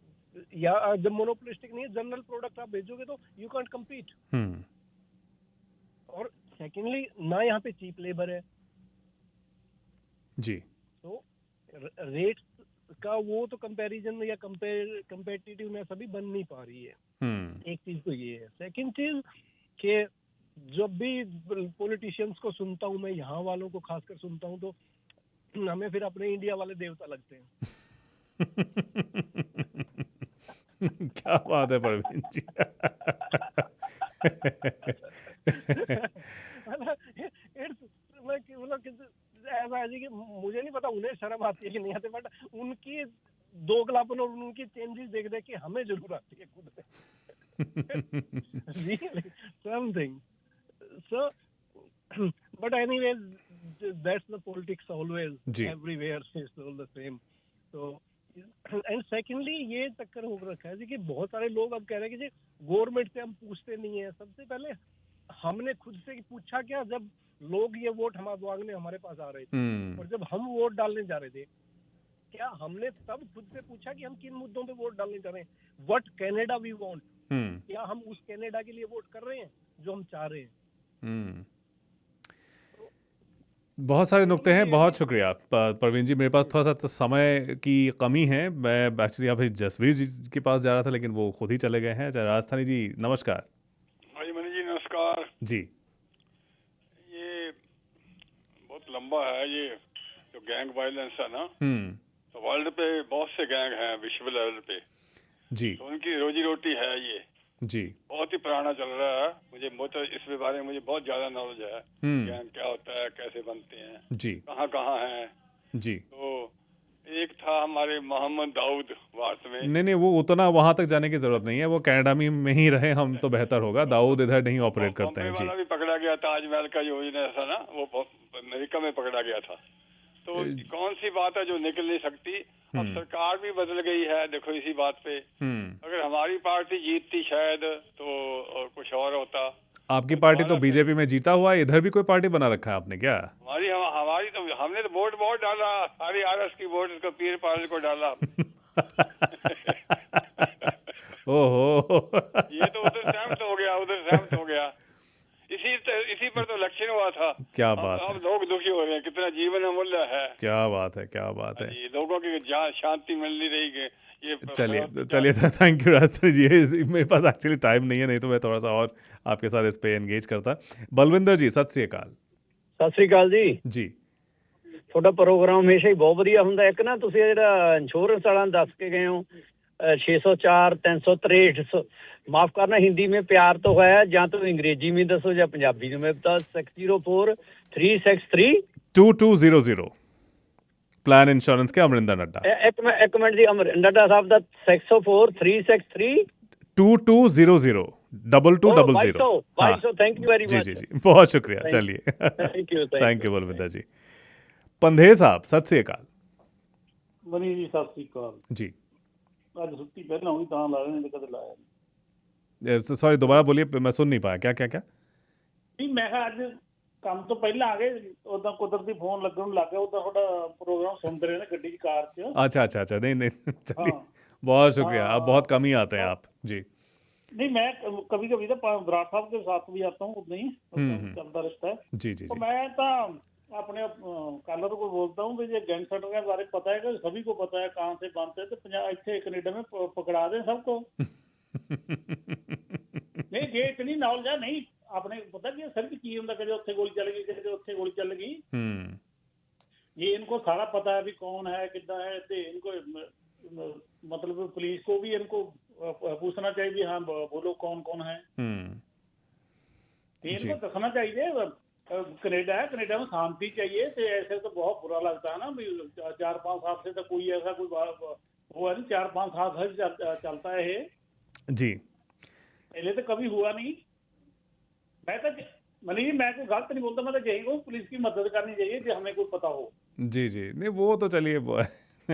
या जब मोनोपोलिस्टिक नहीं है, जनरल प्रोडक्ट आप भेजोगे तो यू कांट कम्पीट। और सेकेंडली ना यहाँ पे चीप लेबर है जी, तो रेट्स का वो तो कंपैरिजन या कंपेटिटिवनेस अभी बन नहीं पा रही है। एक चीज तो ये है। सेकंड चीज कि जब भी पॉलिटिशियंस को सुनता हूँ मैं, यहाँ वालों को खासकर सुनता हूँ, तो हमें फिर अपने इंडिया वाले देवता लगते हैं। क्या बात है परवीन जी। ऐसा है जी कि मुझे नहीं पता उन्हें शर्म आती है कि नहीं आती, बट उनकी दोगलापन और उनकी चेंजेस देख देख के हमें जरूर आती है खुद में। Something so but anyways that's the politics always everywhere is all the same. तो एंड सेकेंडली ये चक्कर हो रखा है जी कि बहुत सारे लोग अब कह रहे हैं कि जी गवर्नमेंट से हम पूछते नहीं है। सबसे पहले हमने खुद से पूछा क्या, जब लोग ये वोट मांगने हमारे पास आ रहे थे और जब हम वोट डालने जा रहे थे, क्या हमने तब खुद से पूछा कि हम किन मुद्दों पे वोट डालने जा रहे हैं? व्हाट कनाडा वी वांट, क्या हम उस कनाडा के लिए वोट कर रहे हैं जो हम चाह रहे हैं? बहुत सारे नुक्ते हैं, बहुत शुक्रिया परवीन जी। मेरे पास थोड़ा सा समय की कमी है, मैं एक्चुअली अभी जसवीर जी के पास जा रहा था लेकिन वो खुद ही चले गए हैं। राजस्थानी जी नमस्कार। भाई मनी जी नमस्कार जी। ये बहुत लंबा है ये जो गैंग वायलेंस है ना, तो वर्ल्ड पे बहुत से गैंग हैं विश्व लेवल पे जी, तो उनकी रोजी रोटी है ये जी, बहुत ही पुराना चल रहा है। मुझे इसके बारे में मुझे बहुत ज्यादा नॉलेज है, गैंग क्या होता है, कैसे बनते हैं, जी, कहाँ कहाँ हैं जी। तो एक था हमारे मोहम्मद दाऊद भारत में। नहीं, वो उतना वहां तक जाने की जरूरत नहीं है, वो कनाडा में ही रहे हम तो बेहतर होगा। दाऊद इधर नहीं ऑपरेट करते हैं। जी, वाला भी पकड़ा गया था, ताजमहल का जो था ना, वो अमेरिका में पकड़ा गया था। तो कौन सी बात है जो निकल नहीं सकती। अब सरकार भी बदल गई है, देखो इसी बात पे अगर हमारी पार्टी जीतती शायद तो कुछ और होता। आपकी पार्टी तो बीजेपी में जीता हुआ है, इधर भी कोई पार्टी बना रखा है आपने क्या? हमारी तो हमने तो वोट बहुत डाला, सारी आरएस की वोट इसको पीर पाल को डाला। ओहो ये तो उधर सहमत हो गया। इसी पर तो इलेक्शन हुआ था। क्या बात है। अब लोग दुखी हो रहे हैं, कितना जीवन अमूल्य है। क्या बात है, क्या बात है। लोगों की शांति मिल नहीं रही है। ये चलिए थैंक यू राजस्थानी जी। मेरे पास एक्चुअली टाइम नहीं है, नहीं तो मैं थोड़ा सा और आपके साथ इस पे एंगेज करता। बलविंदर जी सत श्री अकाल। ਸਤਿ ਸ੍ਰੀ ਅਕਾਲ ਜੀ। ਜੀ ਤੁਹਾਡਾ ਪ੍ਰੋਗਰਾਮ ਹਮੇਸ਼ਾ ਹੀ ਬਹੁਤ ਵਧੀਆ ਹੁੰਦਾ। ਇੱਕ ਨਾ ਤੁਸੀਂ ਜਿਹੜਾ ਇੰਸ਼ੋਰੈਂਸ ਵਾਲਾ ਦੱਸ ਕੇ ਗਏ ਹੋ 604 363 माफ करना हिंदी में प्यार तो है, या तो अंग्रेजी में दसो या पंजाबी में बता। 604 363 2200 प्लान इंश्योरेंस के अमरिंदर नड्डा। एक मिनट जी, नड्डा साहब ਦਾ 604 363 2200 2200। Thank you very much. जी, बहुत शुक्रिया। चलिए थैंक यू बलविंदर जी। पंधे साहब सत श्री अकाल। मनी जी सत श्री अकाल जी। ਅੱਜ ਛੁੱਟੀ ਪਹਿਲਾਂ ਹੋਈ ਤਾਂ ਲਾ ਰਹੇ ਨੇ, ਕਦੇ ਲਾਇਆ सॉरी दोबारा बोलिए, मैं सुन नहीं पाया। क्या क्या क्या? ਨਹੀਂ ਮੈਂ ਕਿਹਾ ਅੱਜ ਕੰਮ ਤੋਂ ਪਹਿਲਾਂ ਆ ਗਏ, ਉਦਾਂ ਕੁਦਰਤੀ ਫੋਨ ਲੱਗਣ ਨੂੰ ਲੱਗ ਗਿਆ, ਉਦਾਂ ਤੁਹਾਡਾ ਪ੍ਰੋਗਰਾਮ ਸੁਣਦੇ ਰਹੇ ਨੇ ਗੱਡੀ 'ਚ ਕਾਰ 'ਚ। अच्छा नहीं चलिए बहुत शुक्रिया। आप बहुत कम ही आते हैं आप। जी नहीं मैं कभी कभी तो बराड़ साहब के साथ भी आता हूँ, उतना ही चलता रहता है। जी तो मैं तो अपने कॉलर को बोलता हूँ ये गैंगस्टर के बारे में पता है कि सभी को पता है कहाँ से बनते हैं, तो इतने कनेडा में पकड़ा दें सबको। नहीं ये इतनी नॉलेज है नहीं अपने पता कि सर की होंगे, कदे उत्थे गोली चल गई, कदे उत्थे गोली चल गई। ये इनको सारा पता है भी कौन है कितना है। तो इनको मतलब पुलिस को भी इनको पूछना चाहिए, हाँ बोलो कौन कौन है। इनको दसना चाहिए। कनेडा है, कनेडा में शांति चाहिए। तो ऐसे तो बहुत बुरा लगता है ना भी 4-5 साल से तो कोई ऐसा कोई हुआ नहीं, 4-5 साल से चलता है ये जी। पहले तो कभी हुआ नहीं। मैं तो मनी जी मैं कोई गलत नहीं बोलता, मैं तो यही कहूँ पुलिस की मदद करनी चाहिए कि हमें कुछ पता हो। जी नहीं वो तो चलिए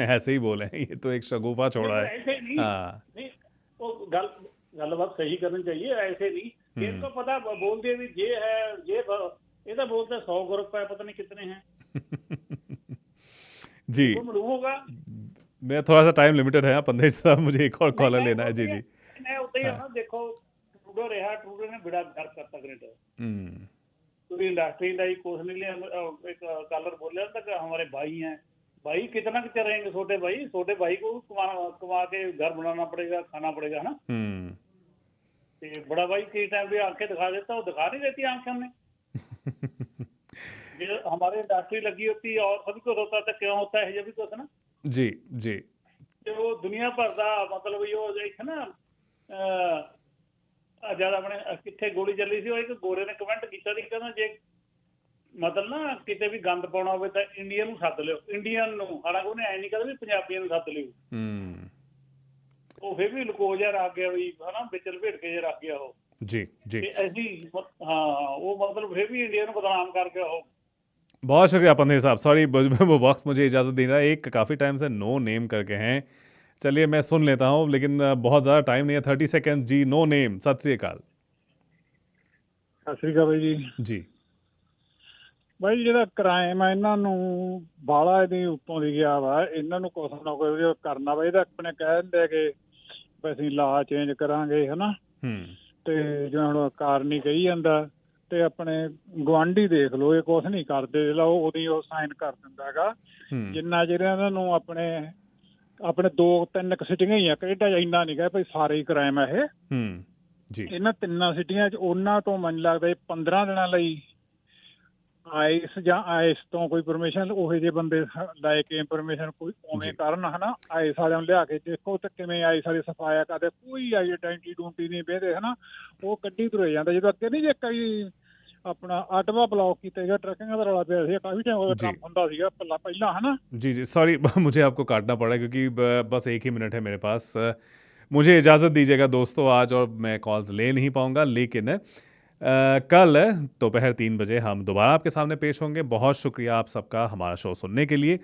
ऐसे ही बोले, ये तो एक शगुफा छोड़ा है। ऐसे नहीं तो गलबात सही करनी चाहिए, ऐसे नहीं। इनको पता बोल दिया भी ये है ये तो बोलते 100 ग्रुप है, पता नहीं कितने हैं। जी होगा। मैं थोड़ा सा टाइम लिमिटेड है, 15 साहब मुझे एक और कॉलर लेना है। जी मैं उतना ही ना देखो ट्रूडो ने बड़ा घर करता कनेडा। पूरी इंडस्ट्री का ही कुछ नहीं लिया। एक कॉलर बोल रहा था कि हमारे भाई हैं, भाई कितना रहेंगे छोटे भाई को कमा के घर बनाना पड़ेगा, खाना पड़ेगा ना। बड़ा भाई किस टाइम भी आंखें दिखा देता, वो दिखा नहीं देती आंखें हमने। हमारे इंडस्ट्री लगी होती और सभी कुछ होता था, क्यों होता है ये भी कुछ ना। जी तो दुनिया भर का मतलब ये ना जब अपने कितने गोली चली थी, एक गोरे ने कमेंट किया ਸੀ ਕਹਿੰਦਾ ਜੇ मतलब ना किते भी गंद पाना हो तो इंडियन सद लियो, इंडियन हालांकि उन्हें ऐ नहीं कहता भी पंजाबियों सद लियो। वो फिर भी लुको जा रख गया भी है ना, बिच लपेट के रख गया वो। जी ऐसी हाँ वो मतलब फिर भी इंडिया को बदनाम करके हो। बहुत शुक्रिया पंधेर साहब। सॉरी वो वक्त मुझे इजाज़त दे रहा है। एक काफ़ी टाइम से नो नेम करके हैं, चलिए मैं सुन लेता हूँ लेकिन बहुत ज़्यादा टाइम नहीं है। 30 सेकेंड। जी नो नेम सत श्री अकाल। ਸਤਿ ਸ੍ਰੀ ਅਕਾਲ ਬਾਈ ਜੀ। ਜੀ ਬਾਈ ਜਿਹੜਾ ਕ੍ਰਾਈਮ ਆ ਇਹਨਾਂ ਨੂੰ ਬਾਲਾ ਇਹਦੇ ਉੱਤੋਂ ਦੀ ਗਿਆ ਵਾ, ਇਹਨਾਂ ਨੂੰ ਕੁਛ ਨਾ ਕੁਛ ਕਰਨਾ ਵਾ। ਇਹਦਾ ਆਪਣੇ ਕਹਿ ਦਿੰਦੇ ਕਿ ਅਸੀਂ ਲਾ ਚੇਂਜ ਕਰਾਂਗੇ ਹੈ ਨਾ, ਤੇ ਜਿਵੇਂ ਹੁਣ ਕਾਰਨੀ ਕਹੀ ਜਾਂਦਾ ਤੇ ਆਪਣੇ ਗਵਾਂਢੀ ਦੇਖ ਲਓ, ਇਹ ਕੁਛ ਨਹੀਂ ਕਰਦੇ, ਜਿਹੜਾ ਉਹਦੀ ਉਹ ਸਾਈਨ ਕਰ ਦਿੰਦਾ ਹੈਗਾ। ਜਿੰਨਾ ਚਿਰ ਇਹਨਾਂ ਨੂੰ ਆਪਣੇ 2-3 ਸਿਟੀਆਂ ਹੀ ਆ, ਕੈਨੇਡਾ 'ਚ ਇੰਨਾ ਨਹੀਂ ਗਾ ਭਾਈ ਸਾਰੇ ਹੀ ਕ੍ਰਾਈਮ ਆ ਇਹ ਜੀ। ਇਹਨਾਂ 3 ਸਿਟੀਆਂ 'ਚ ਉਹਨਾਂ ਤੋਂ ਮੈਨੂੰ ਲੱਗਦਾ 15 ਦਿਨਾਂ ਲਈ ਆਈਸ ਜਾਂ ਆਈਸ ਤੋਂ ਕੋਈ ਪਰਮਿਸ਼ਨ, ਉਹੋ ਜਿਹੇ ਬੰਦੇ ਲੈ ਕੇ ਪਰਮਿਸ਼ਨ ਕੋਈ ਉਵੇਂ ਕਰਨ, ਹਨਾ। ਆਈਸ ਵਾਲਿਆਂ ਨੂੰ ਲਿਆ ਕੇ ਦੇਖੋ ਤੇ ਕਿਵੇਂ ਆਈਸ ਵਾਲੇ ਸਫਾਇਆ ਕਰਦੇ, ਕੋਈ ਆਈਡੈਂਟੀ ਡੂੰਟੀ ਨਹੀਂ ਬਹਿਦੇ, ਹਨਾ। ਉਹ ਕੱਢੀ ਤੁਰੇ ਜਾਂਦਾ। ਜਦੋਂ ਅੱਗੇ ਨਹੀਂ ਜੇ ਕਈ अपना आटवा ब्लॉक की ट्रैकिंग का रौला पिया, काफी टाइम काम होता सीगा पहला, है ना। जी जी, सॉरी मुझे आपको काटना पड़ा क्योंकि बस 1 ही मिनट है मेरे पास। मुझे इजाज़त दीजिएगा दोस्तों आज, और मैं कॉल्स ले नहीं पाऊंगा, लेकिन कल दोपहर 3 बजे हम दोबारा आपके सामने पेश होंगे। बहुत शुक्रिया आप सबका हमारा शो सुनने के लिए।